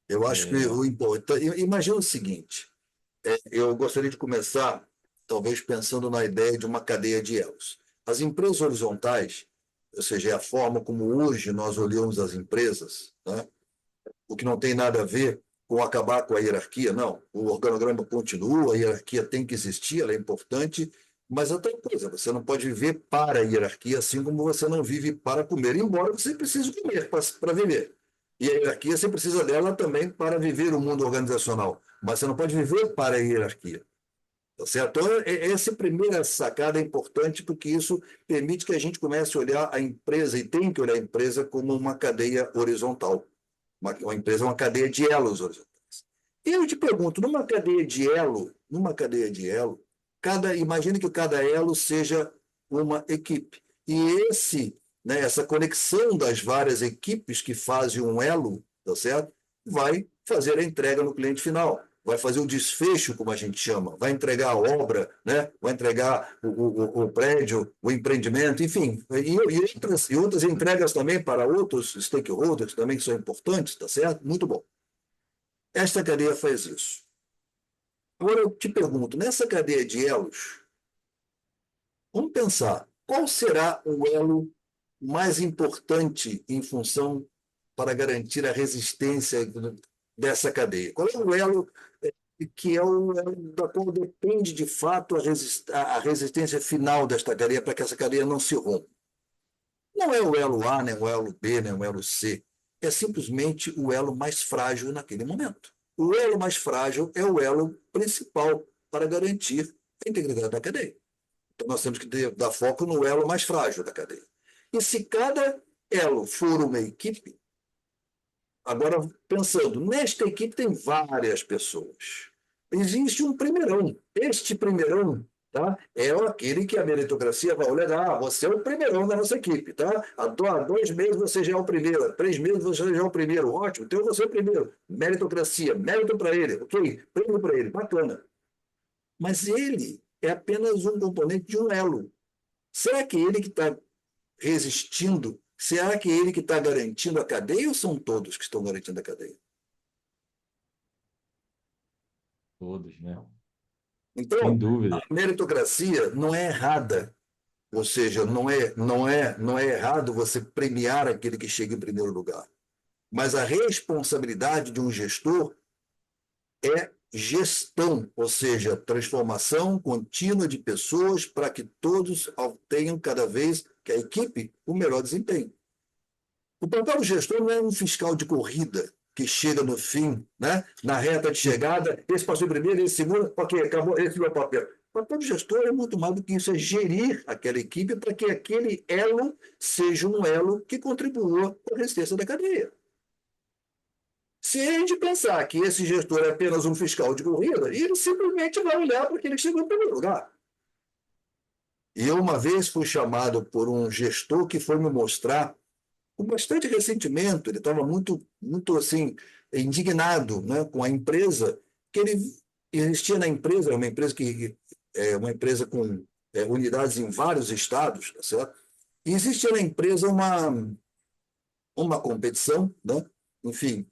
Eu acho que É, o importante. Imagina o seguinte: eu gostaria de começar, talvez pensando na ideia de uma cadeia de elos. As empresas horizontais, ou seja, é a forma como hoje nós olhamos as empresas, né? O que não tem nada a ver com acabar com a hierarquia, não. O organograma continua, a hierarquia tem que existir, ela é importante, mas outra coisa, você não pode viver para a hierarquia, assim como você não vive para comer, embora você precise comer para viver. E a hierarquia você precisa dela também para viver o mundo organizacional, mas você não pode viver para a hierarquia. Tá certo? Então, essa primeira sacada é importante porque isso permite que a gente comece a olhar a empresa, e tem que olhar a empresa como uma cadeia horizontal. Uma empresa é uma cadeia de elos horizontais. E eu te pergunto, numa cadeia de elo, imagine que cada elo seja uma equipe. E essa conexão das várias equipes que fazem um elo, tá certo? Vai fazer a entrega no cliente final, vai fazer o desfecho, como a gente chama, vai entregar a obra, né? Vai entregar o prédio, o empreendimento, enfim, e outras entregas também para outros stakeholders também que são importantes, tá certo? Muito bom. Esta cadeia faz isso. Agora eu te pergunto, nessa cadeia de elos, vamos pensar, qual será o elo mais importante em função para garantir a resistência dessa cadeia? Qual é o elo que é o elo da qual depende de fato a resistência final desta cadeia para que essa cadeia não se rompa? Não é o elo A, nem o elo B, nem o elo C. É simplesmente o elo mais frágil naquele momento. O elo mais frágil é o elo principal para garantir a integridade da cadeia. Então, nós temos que dar foco no elo mais frágil da cadeia. E se cada elo for uma equipe, agora pensando, nesta equipe tem várias pessoas. Existe um primeirão. Este primeirão, tá, é aquele que a meritocracia vai olhar, você é o primeirão da nossa equipe, tá? Há 2 meses você já é o primeiro, há 3 meses você já é o primeiro, ótimo, então você é o primeiro. Meritocracia, mérito para ele, ok? Prêmio para ele, bacana. Mas ele é apenas um componente de um elo. Será que ele que está resistindo? Será que ele que está garantindo a cadeia ou são todos que estão garantindo a cadeia? Todos, né? Sem Então, a dúvida. meritocracia não é errada, ou seja, não é errado você premiar aquele que chega em primeiro lugar. Mas a responsabilidade de um gestor é gestão, ou seja, transformação contínua de pessoas para que todos tenham cada vez que a equipe o melhor desempenho. O papel do gestor não é um fiscal de corrida que chega no fim, né? Na reta de chegada, esse passou em primeiro, esse segundo, ok, acabou, esse é o meu papel. O papel do gestor é muito mais do que isso, é gerir aquela equipe para que aquele elo seja um elo que contribua para a resistência da cadeia. Se a gente pensar que esse gestor é apenas um fiscal de corrida, ele simplesmente vai olhar para aquele que chegou em primeiro lugar. E eu, uma vez, fui chamado por um gestor que foi me mostrar, com bastante ressentimento, ele estava muito assim, indignado, né, com a empresa, que ele existia na empresa, uma empresa com unidades em vários estados, tá certo? E existia na empresa uma competição, né? Enfim,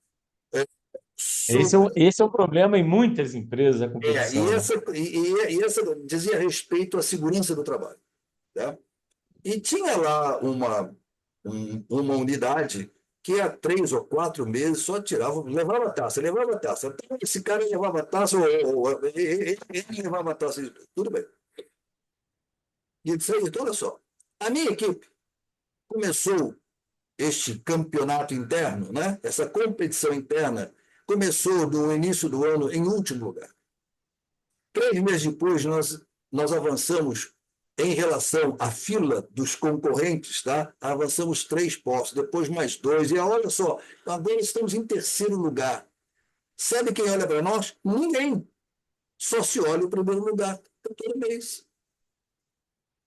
Esse é, sobre esse é o problema em muitas empresas, a É, e competição, né? essa, e essa dizia respeito à segurança do trabalho. Tá? E tinha lá uma unidade que há 3 ou 4 meses só levava a taça. Então, esse cara levava a taça, ele levava a taça, tudo bem. E ele disse, então, olha só, a minha equipe começou este campeonato interno, né? Essa competição interna, começou no início do ano em último lugar. 3 meses depois, nós avançamos em relação à fila dos concorrentes, tá? Avançamos 3 postos, depois mais 2, e olha só, agora estamos em terceiro lugar. Sabe quem olha para nós? Ninguém. Só se olha o primeiro lugar todo mês.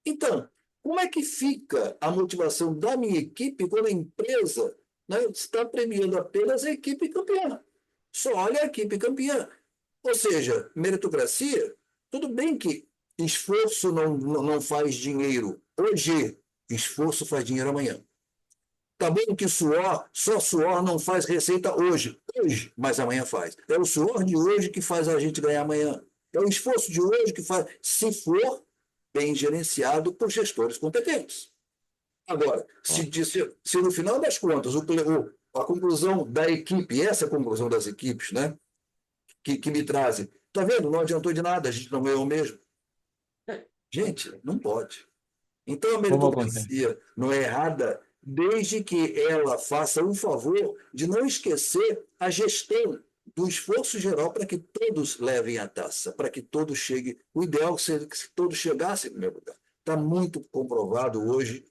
Então, como é que fica a motivação da minha equipe quando a empresa, né, está premiando apenas a equipe campeã? Só olha a equipe campeã. Ou seja, meritocracia, tudo bem que esforço não faz dinheiro hoje, esforço faz dinheiro amanhã. Tá bom que só suor não faz receita hoje, mas amanhã faz. É o suor de hoje que faz a gente ganhar amanhã. É o esforço de hoje que faz, se for bem gerenciado por gestores competentes. Agora, Ó, se no final das contas a conclusão da equipe, essa é a conclusão das equipes, né, que me trazem, tá vendo? Não adiantou de nada, a gente não ganhou mesmo. Gente, não pode. Então, a como acontece? meritocracia não é errada desde que ela faça o favor de não esquecer a gestão do esforço geral para que todos levem a taça, para que todos cheguem. O ideal seria que todos chegassem em primeiro lugar. Está muito comprovado hoje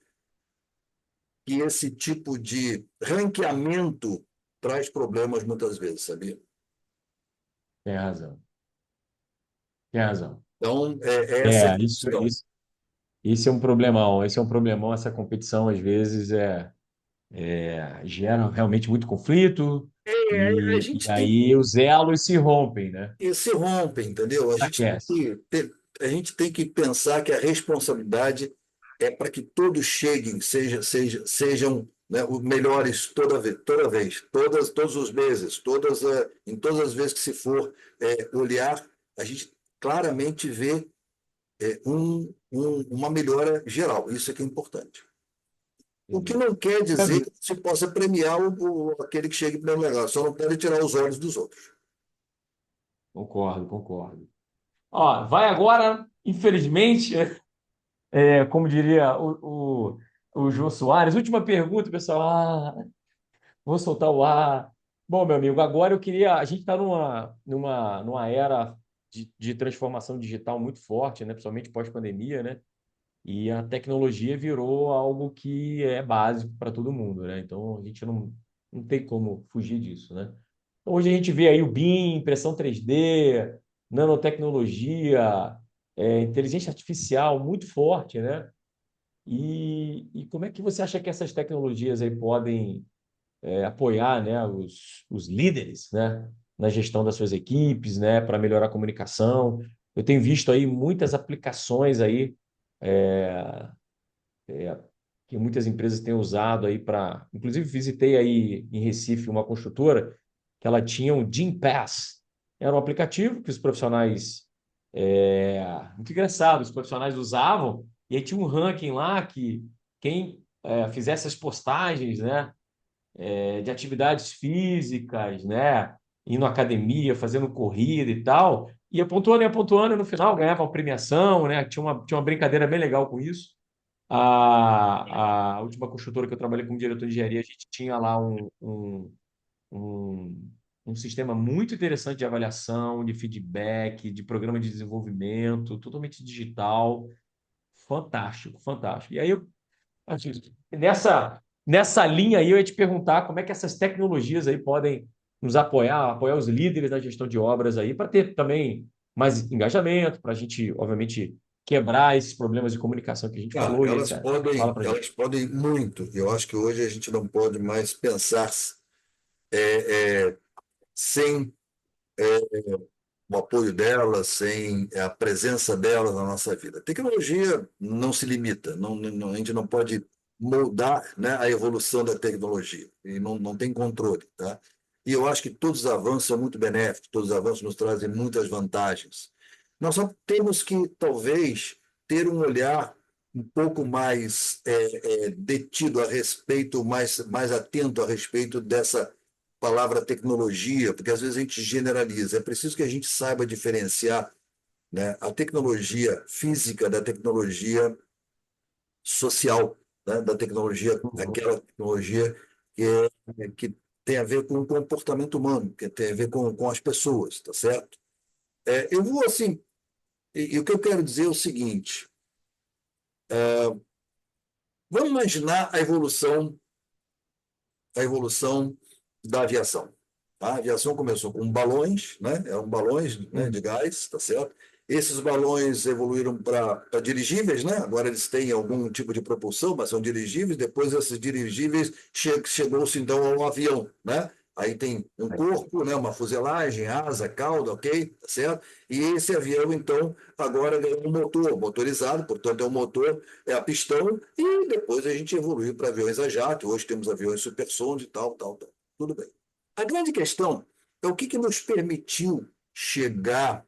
que esse tipo de ranqueamento traz problemas muitas vezes, sabia? Tem razão. Tem razão. Então, essa é a Isso, questão. isso, isso é um problemão. Esse é um problemão. Essa competição, às vezes, gera realmente muito conflito A e gente tem aí os elos se rompem, né? e se rompem, entendeu? Aquece. A gente tem que pensar que a responsabilidade é para que todos cheguem, sejam, né, os melhores toda vez, todos os meses, em todas as vezes que se for olhar, a gente claramente vê uma melhora geral. Isso é que é importante. O que não quer dizer que se possa premiar aquele que chega em primeiro lugar, só não pode tirar os olhos dos outros. Concordo, concordo. Ó, vai agora, infelizmente, como diria o João Soares, última pergunta, pessoal. Vou soltar o ar. Bom, meu amigo, agora eu queria. A gente está numa era de transformação digital muito forte, né? Principalmente pós-pandemia, né? E a tecnologia virou algo que é básico para todo mundo, né? Então a gente não tem como fugir disso, né? Então, hoje a gente vê aí o BIM, impressão 3D, nanotecnologia, inteligência artificial muito forte, né? E como é que você acha que essas tecnologias aí podem apoiar, né, os líderes, né, na gestão das suas equipes, né, para melhorar a comunicação? eu tenho visto aí muitas aplicações aí, é, que muitas empresas têm usado aí para... Inclusive, visitei aí em Recife uma construtora que ela tinha um Gympass. Era um aplicativo que os profissionais... muito engraçado, os profissionais usavam, e aí tinha um ranking lá que quem fizesse as postagens, né, de atividades físicas, né, indo à academia, fazendo corrida e tal, ia pontuando, e no final ganhava uma premiação, né, tinha uma brincadeira bem legal com isso. A última construtora que eu trabalhei como diretor de engenharia, a gente tinha lá um, um sistema muito interessante de avaliação, de feedback, de programa de desenvolvimento, totalmente digital. Fantástico, fantástico. E aí, assim, nessa linha aí, eu ia te perguntar como é que essas tecnologias aí podem nos apoiar os líderes da gestão de obras aí, para ter também mais engajamento, para a gente, obviamente, quebrar esses problemas de comunicação que a gente Ah, falou e elas etc. Fala podem, para a elas gente. podem muito. Eu acho que hoje a gente não pode mais pensar sem o apoio delas, sem a presença delas na nossa vida. A tecnologia não se limita, a gente não pode moldar, né, a evolução da tecnologia, e não tem controle, tá? E eu acho que todos os avanços são muito benéficos, todos os avanços nos trazem muitas vantagens. Nós só temos que, talvez, ter um olhar um pouco mais detido a respeito, mais atento a respeito dessa palavra tecnologia, porque às vezes a gente generaliza. É preciso que a gente saiba diferenciar, né, a tecnologia física da tecnologia social, né, da tecnologia, Uhum. aquela tecnologia que tem a ver com o comportamento humano, que tem a ver com as pessoas, tá certo? Eu vou assim, e o que eu quero dizer é o seguinte: vamos imaginar a evolução da aviação. A aviação começou com balões, né? Eram balões, né, de Uhum. gás, tá certo? Esses balões evoluíram para dirigíveis, né? Agora eles têm algum tipo de propulsão, mas são dirigíveis. Depois esses dirigíveis chegou-se então ao avião, né? Aí tem um corpo, né? Uma fuselagem, asa, cauda, ok, tá certo? E esse avião então agora ganhou um motor motorizado, portanto é um motor a pistão, e depois a gente evoluiu para aviões a jato. Hoje temos aviões supersônicos e tal, tal, tal. Tudo bem. A grande questão é o que nos permitiu chegar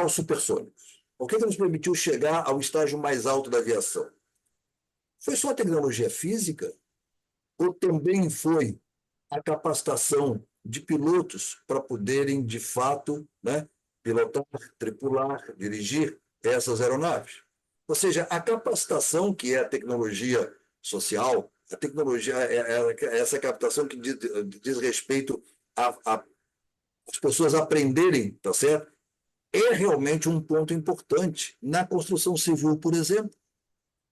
aos supersônicos. O que nos permitiu chegar ao estágio mais alto da aviação? Foi só a tecnologia física ou também foi a capacitação de pilotos para poderem, de fato, né, pilotar, tripular, dirigir essas aeronaves? Ou seja, a capacitação, que é a tecnologia social, a tecnologia é essa captação que diz respeito às pessoas aprenderem, tá certo? É realmente um ponto importante na construção civil, por exemplo.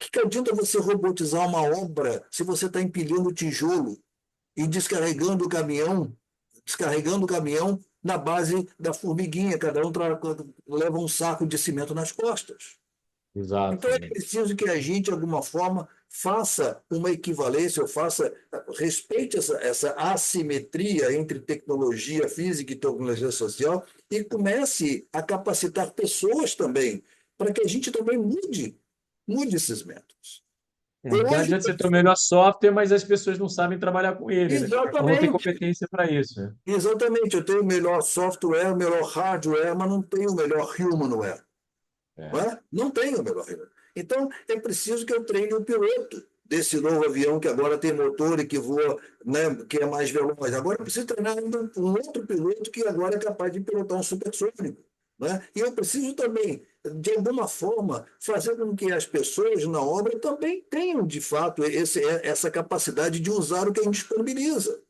O que adianta você robotizar uma obra se você está empilhando tijolo e descarregando o caminhão na base da formiguinha, cada um leva um saco de cimento nas costas. Exato. Então é preciso que a gente, de alguma forma, faça uma equivalência, respeite essa assimetria entre tecnologia física e tecnologia social e comece a capacitar pessoas também, para que a gente também mude esses métodos. Não Hoje, adianta você ter o melhor software, mas as pessoas não sabem trabalhar com ele, né? Ou não tem exatamente, competência para isso, né? exatamente, eu tenho o melhor software, o melhor hardware, mas não tenho o melhor humanware. Não É, é? Não tem o melhor piloto. Então, é preciso que eu treine o piloto desse novo avião que agora tem motor e que voa, né, que é mais veloz. Agora eu preciso treinar ainda um outro piloto que agora é capaz de pilotar um supersônico. Né? E eu preciso também, de alguma forma, fazer com que as pessoas na obra também tenham, de fato, essa capacidade de usar o que a gente disponibiliza.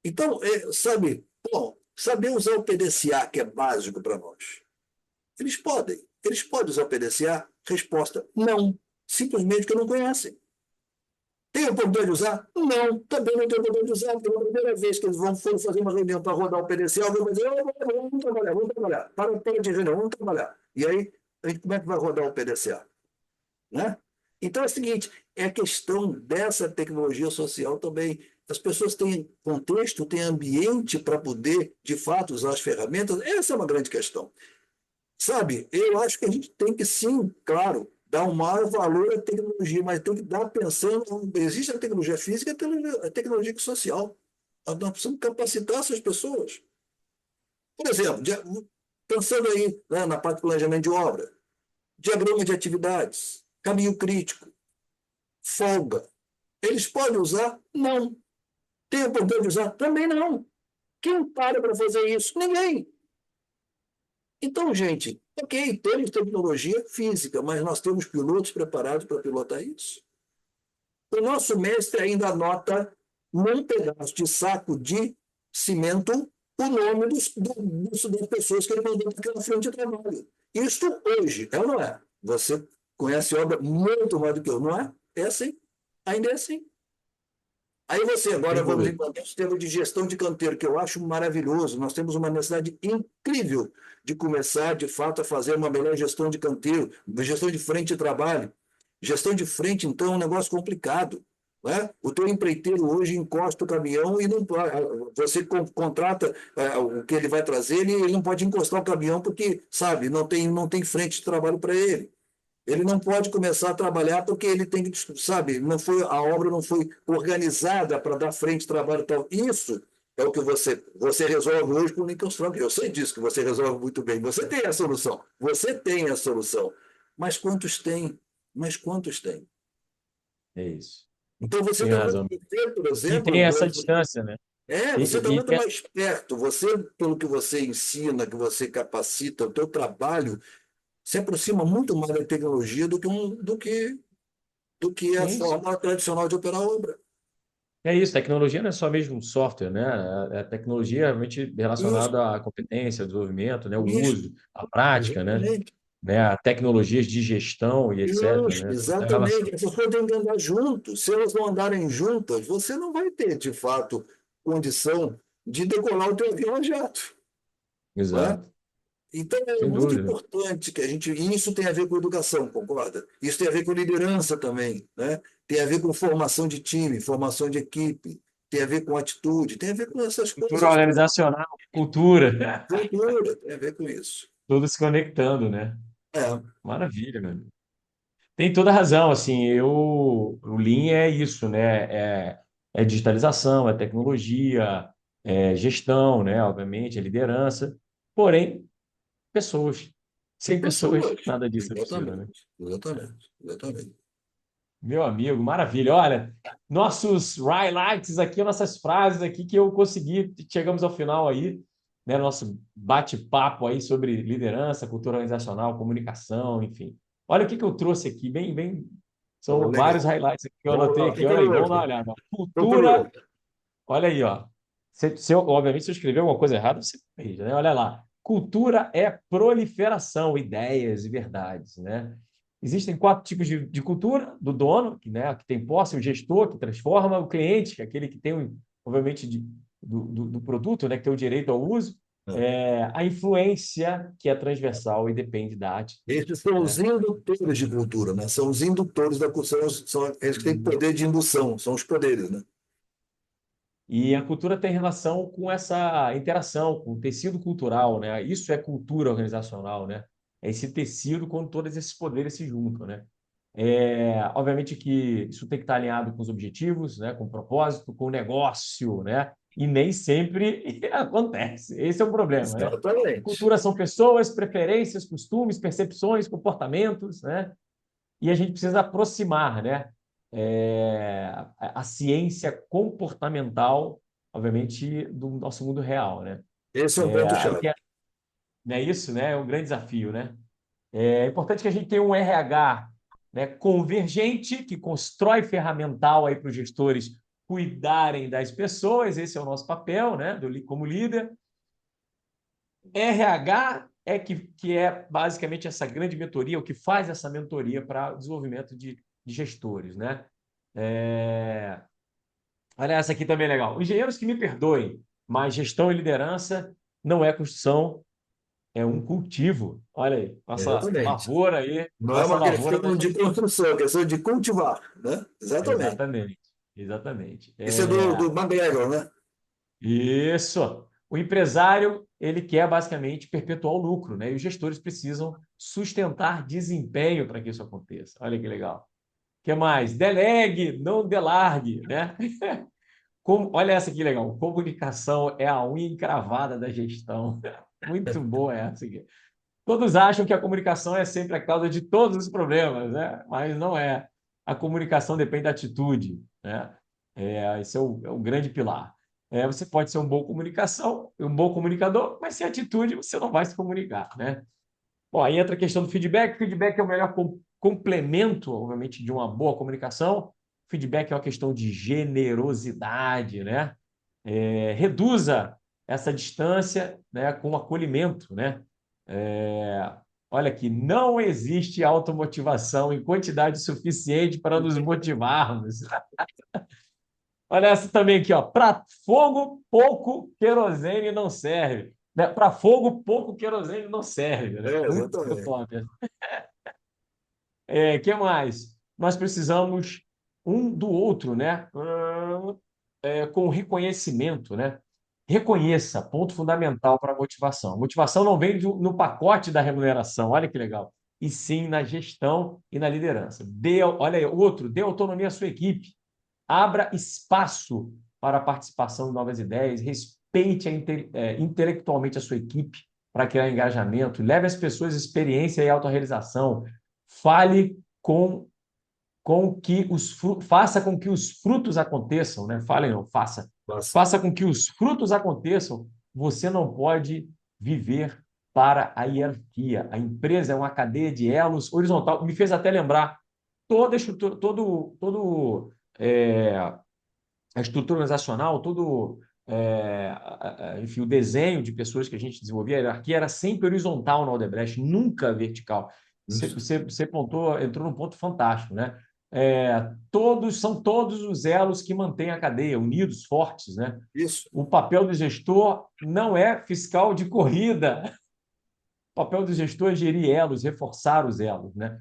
Então, sabe, bom, saber usar o PDCA, que é básico para nós. Eles podem. Eles podem usar o PDCA? Resposta: não. Simplesmente porque não conhecem. Tem a oportunidade de usar? Não, também não tem a oportunidade de usar, porque é a primeira vez que eles foram fazer uma reunião para rodar o PDCA, alguém vai dizer: vamos trabalhar, vamos trabalhar. Para de reunião, vamos trabalhar. E aí, como é que vai rodar o PDCA? Né? Então é o seguinte, é a questão dessa tecnologia social também. as pessoas têm contexto, têm ambiente para poder, de fato, usar as ferramentas. Essa é uma grande questão. Sabe, eu acho que a gente tem que, sim, claro, dar um maior valor à tecnologia, mas tem que dar pensando. Existe a tecnologia física e a tecnologia social. Nós precisamos capacitar essas pessoas. Por exemplo, pensando aí, né, na parte de planejamento de obra, diagrama de atividades, caminho crítico, folga. Eles podem usar? Não. Tem a oportunidade de usar? Também não. Quem para fazer isso? Ninguém. Então, gente, ok, temos tecnologia física, mas nós temos pilotos preparados para pilotar isso. O nosso mestre ainda anota num pedaço de saco de cimento o nome das pessoas que ele mandou para aquela frente de trabalho. Isso hoje, é ou não é? Você conhece obra muito mais do que eu, não é? É assim. Ainda é assim. Aí você, agora Sem vamos dúvida. encontrar o sistema de gestão de canteiro, que eu acho maravilhoso. Nós temos uma necessidade incrível de começar, de fato, a fazer uma melhor gestão de canteiro, gestão de frente de trabalho. Gestão de frente, então, é um negócio complicado. Né? O teu empreiteiro hoje encosta o caminhão e não você contrata o que ele vai trazer, ele não pode encostar o caminhão porque, sabe, não tem frente de trabalho para ele. Ele não pode começar a trabalhar porque ele tem que, sabe, a obra não foi organizada para dar frente de trabalho. Tal. Isso é o que você resolve hoje com o Lincoln Strong. Eu sei disso que você resolve muito bem. Você tem a solução. Você tem a solução. Mas quantos tem? Mas quantos tem? É isso. Então você Tem está razão. muito, você, por E tem exemplo, essa distância, né? você está muito Tem... mais perto. Você, pelo que você ensina, que você capacita, o teu trabalho se aproxima muito mais da tecnologia do que a Sim, sim. forma tradicional de operar a obra. É isso, tecnologia não é só mesmo um software, né? É tecnologia realmente Isso, relacionada à competência, ao desenvolvimento, né? O isso, uso, a prática, né? exatamente. A tecnologias de gestão e etc, Isso, né? Toda essa relação. exatamente. As pessoas têm que andar juntos. Se elas não andarem juntas, você não vai ter, de fato, condição de decolar o teu avião a jato. Não é? Exato. Então, é Sem muito dúvida. importante que e isso tem a ver com educação, concorda? Isso tem a ver com liderança também, né? Tem a ver com formação de time, formação de equipe, tem a ver com atitude, tem a ver com essas Cultura coisas todas. organizacional, cultura, Cultura, tem a ver com isso. tudo se conectando, né? É, Maravilha, meu. Tem toda a razão, assim, o Lean é isso, né? É digitalização, é tecnologia, é gestão, né? Obviamente, é liderança, porém, pessoas. Sem pessoas, pessoas. nada disso é possível, né? Exatamente, exatamente, exatamente. Meu amigo, maravilha. Olha, nossos highlights aqui, nossas frases aqui que eu consegui, chegamos ao final aí, né? Nosso bate-papo aí sobre liderança, cultura organizacional, comunicação, enfim. Olha o que que eu trouxe aqui, bem, bem. Pô, São vários legal. highlights aqui que eu Vamos anotei lá, aqui. estou Olha aí, vamos dar uma curioso. olhada. Estou Cultura, curioso. olha aí, ó. Obviamente, se eu escrever alguma coisa errada, você corrija, né? Olha lá. Cultura é proliferação, ideias e verdades, né? Existem quatro tipos de cultura: do dono, que tem posse, o gestor, que transforma, o cliente, que é aquele que tem, obviamente, do produto, né, que tem o direito ao uso, a influência, que é transversal e depende da atitude, Esses são os né? indutores de cultura, né? São os indutores da cultura, são eles que têm poder de indução, são os poderes, né? E a cultura tem relação com essa interação, com o tecido cultural, né? Isso é cultura organizacional, né? É esse tecido quando todos esses poderes se juntam, né? Obviamente que isso tem que estar alinhado com os objetivos, né? Com o propósito, com o negócio, né? E nem sempre acontece. Esse é o problema, né? Exatamente. Cultura são pessoas, preferências, costumes, percepções, comportamentos, né? E a gente precisa aproximar, né? A ciência comportamental, obviamente, do nosso mundo real, né? Esse é um Aí ponto-chave. tem, né, isso, né? É um grande desafio, né? É importante que a gente tenha um RH, né, convergente, que constrói ferramental aí para os gestores cuidarem das pessoas. Esse é o nosso papel, né? Como líder. RH que é basicamente essa grande mentoria, o que faz essa mentoria para o desenvolvimento de gestores, né? É... Olha, essa aqui também é legal. Engenheiros que me perdoem, mas gestão e liderança não é construção, é um cultivo. Olha aí, nossa Exatamente. lavoura aí, Não é nossa uma lavoura da questão de gestão. construção, é questão de cultivar, né? Exatamente. Exatamente. Exatamente. Isso é do McGregor, né? Isso. O empresário, ele quer basicamente perpetuar o lucro, né? E os gestores precisam sustentar desempenho para que isso aconteça. Olha que legal. O que mais? Delegue, não delargue, né? Olha essa que legal. Comunicação é a unha encravada da gestão. Muito boa essa aqui. Todos acham que a comunicação é sempre a causa de todos os problemas, né? Mas não é. A comunicação depende da atitude, né? Esse é o grande pilar. Você pode ser um bom comunicador, mas sem atitude você não vai se comunicar, né? Bom, aí entra a questão do feedback. Feedback é o melhor complemento, obviamente, de uma boa comunicação. Feedback é uma questão de generosidade, né? Reduza essa distância, né, com acolhimento, né? Olha aqui, não existe automotivação em quantidade suficiente para nos motivarmos. Olha essa também aqui, ó. Para fogo, pouco querosene não serve. Né? Para fogo, pouco querosene não serve. Né? Muito Exatamente. top. Que mais? Nós precisamos um do outro, né? Com reconhecimento, né? Reconheça, ponto fundamental para a motivação. Motivação não vem no pacote da remuneração, olha que legal, e sim na gestão e na liderança. Olha aí, outro, dê autonomia à sua equipe, abra espaço para a participação de novas ideias, respeite intelectualmente a sua equipe para criar engajamento, leve as pessoas à experiência e autorrealização, fale faça com que os frutos aconteçam, né? Fale não, faça. Nossa. Faça com que os frutos aconteçam. Você não pode viver para a hierarquia. A empresa é uma cadeia de elos horizontal. Me fez até lembrar toda a estrutura, a estrutura organizacional, enfim, o desenho de pessoas que a gente desenvolvia, a hierarquia era sempre horizontal na Odebrecht, nunca vertical. Você entrou num ponto fantástico, né? São todos os elos que mantêm a cadeia, unidos, fortes, né? Isso. O papel do gestor não é fiscal de corrida. O papel do gestor é gerir elos, reforçar os elos, né?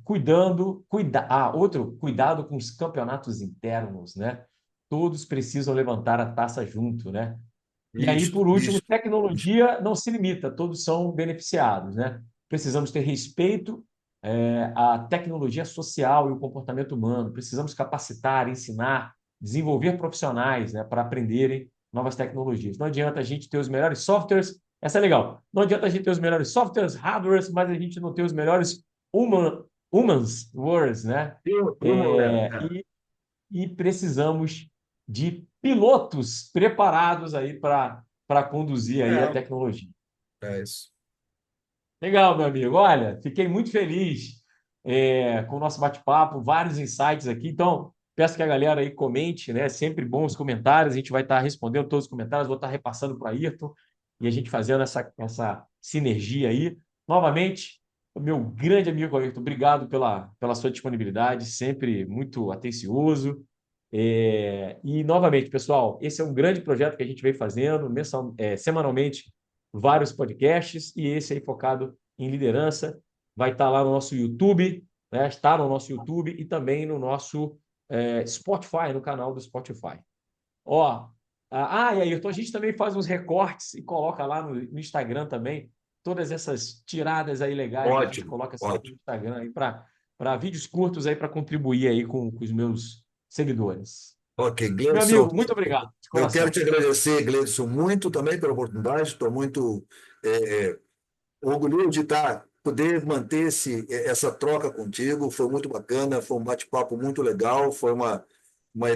Cuidado com os campeonatos internos, né? Todos precisam levantar a taça junto, né? E aí, Isso, por último, isso. tecnologia não se limita, todos são beneficiados, né? Precisamos ter respeito à tecnologia social e o comportamento humano. Precisamos capacitar, ensinar, desenvolver profissionais, né, para aprenderem novas tecnologias. Não adianta a gente ter os melhores softwares, essa é legal. Não adianta a gente ter os melhores softwares, hardwares, mas a gente não ter os melhores humans words, né? E precisamos de pilotos preparados aí para conduzir aí a tecnologia. É isso. Legal, meu amigo. Olha, fiquei muito feliz com o nosso bate-papo, vários insights aqui. Então, peço que a galera aí comente, né? Sempre bons comentários. A gente vai estar respondendo todos os comentários, vou estar repassando para o Ayrton e a gente fazendo essa sinergia aí. Novamente, o meu grande amigo Ayrton, obrigado pela sua disponibilidade, sempre muito atencioso. E, novamente, pessoal, esse é um grande projeto que a gente vem fazendo semanalmente, vários podcasts, e esse aí focado em liderança. Vai estar lá no nosso YouTube, né? Está no nosso YouTube e também no nosso Spotify, no canal do Spotify. E aí, a gente também faz uns recortes e coloca lá no Instagram também, todas essas tiradas aí legais, a gente coloca sempre no Instagram aí para vídeos curtos aí para contribuir aí com os meus seguidores. Ok, Meu Gleidson, amigo, muito obrigado. eu quero te agradecer, Gleidson, muito também pela oportunidade. Estou muito orgulhoso de poder manter essa troca contigo. Foi muito bacana, foi um bate-papo muito legal, foi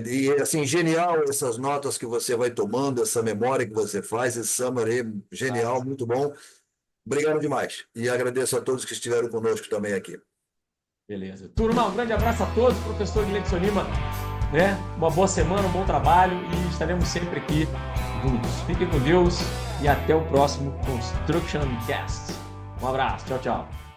e assim, genial essas notas que você vai tomando, essa memória que você faz, esse summary genial, muito bom. Obrigado demais. E agradeço a todos que estiveram conosco também aqui. Beleza. Turma, um grande abraço a todos, professor Gleidson Lima. Né? Uma boa semana, um bom trabalho e estaremos sempre aqui juntos. Fiquem com Deus e até o próximo Construction Cast. Um abraço, tchau, tchau.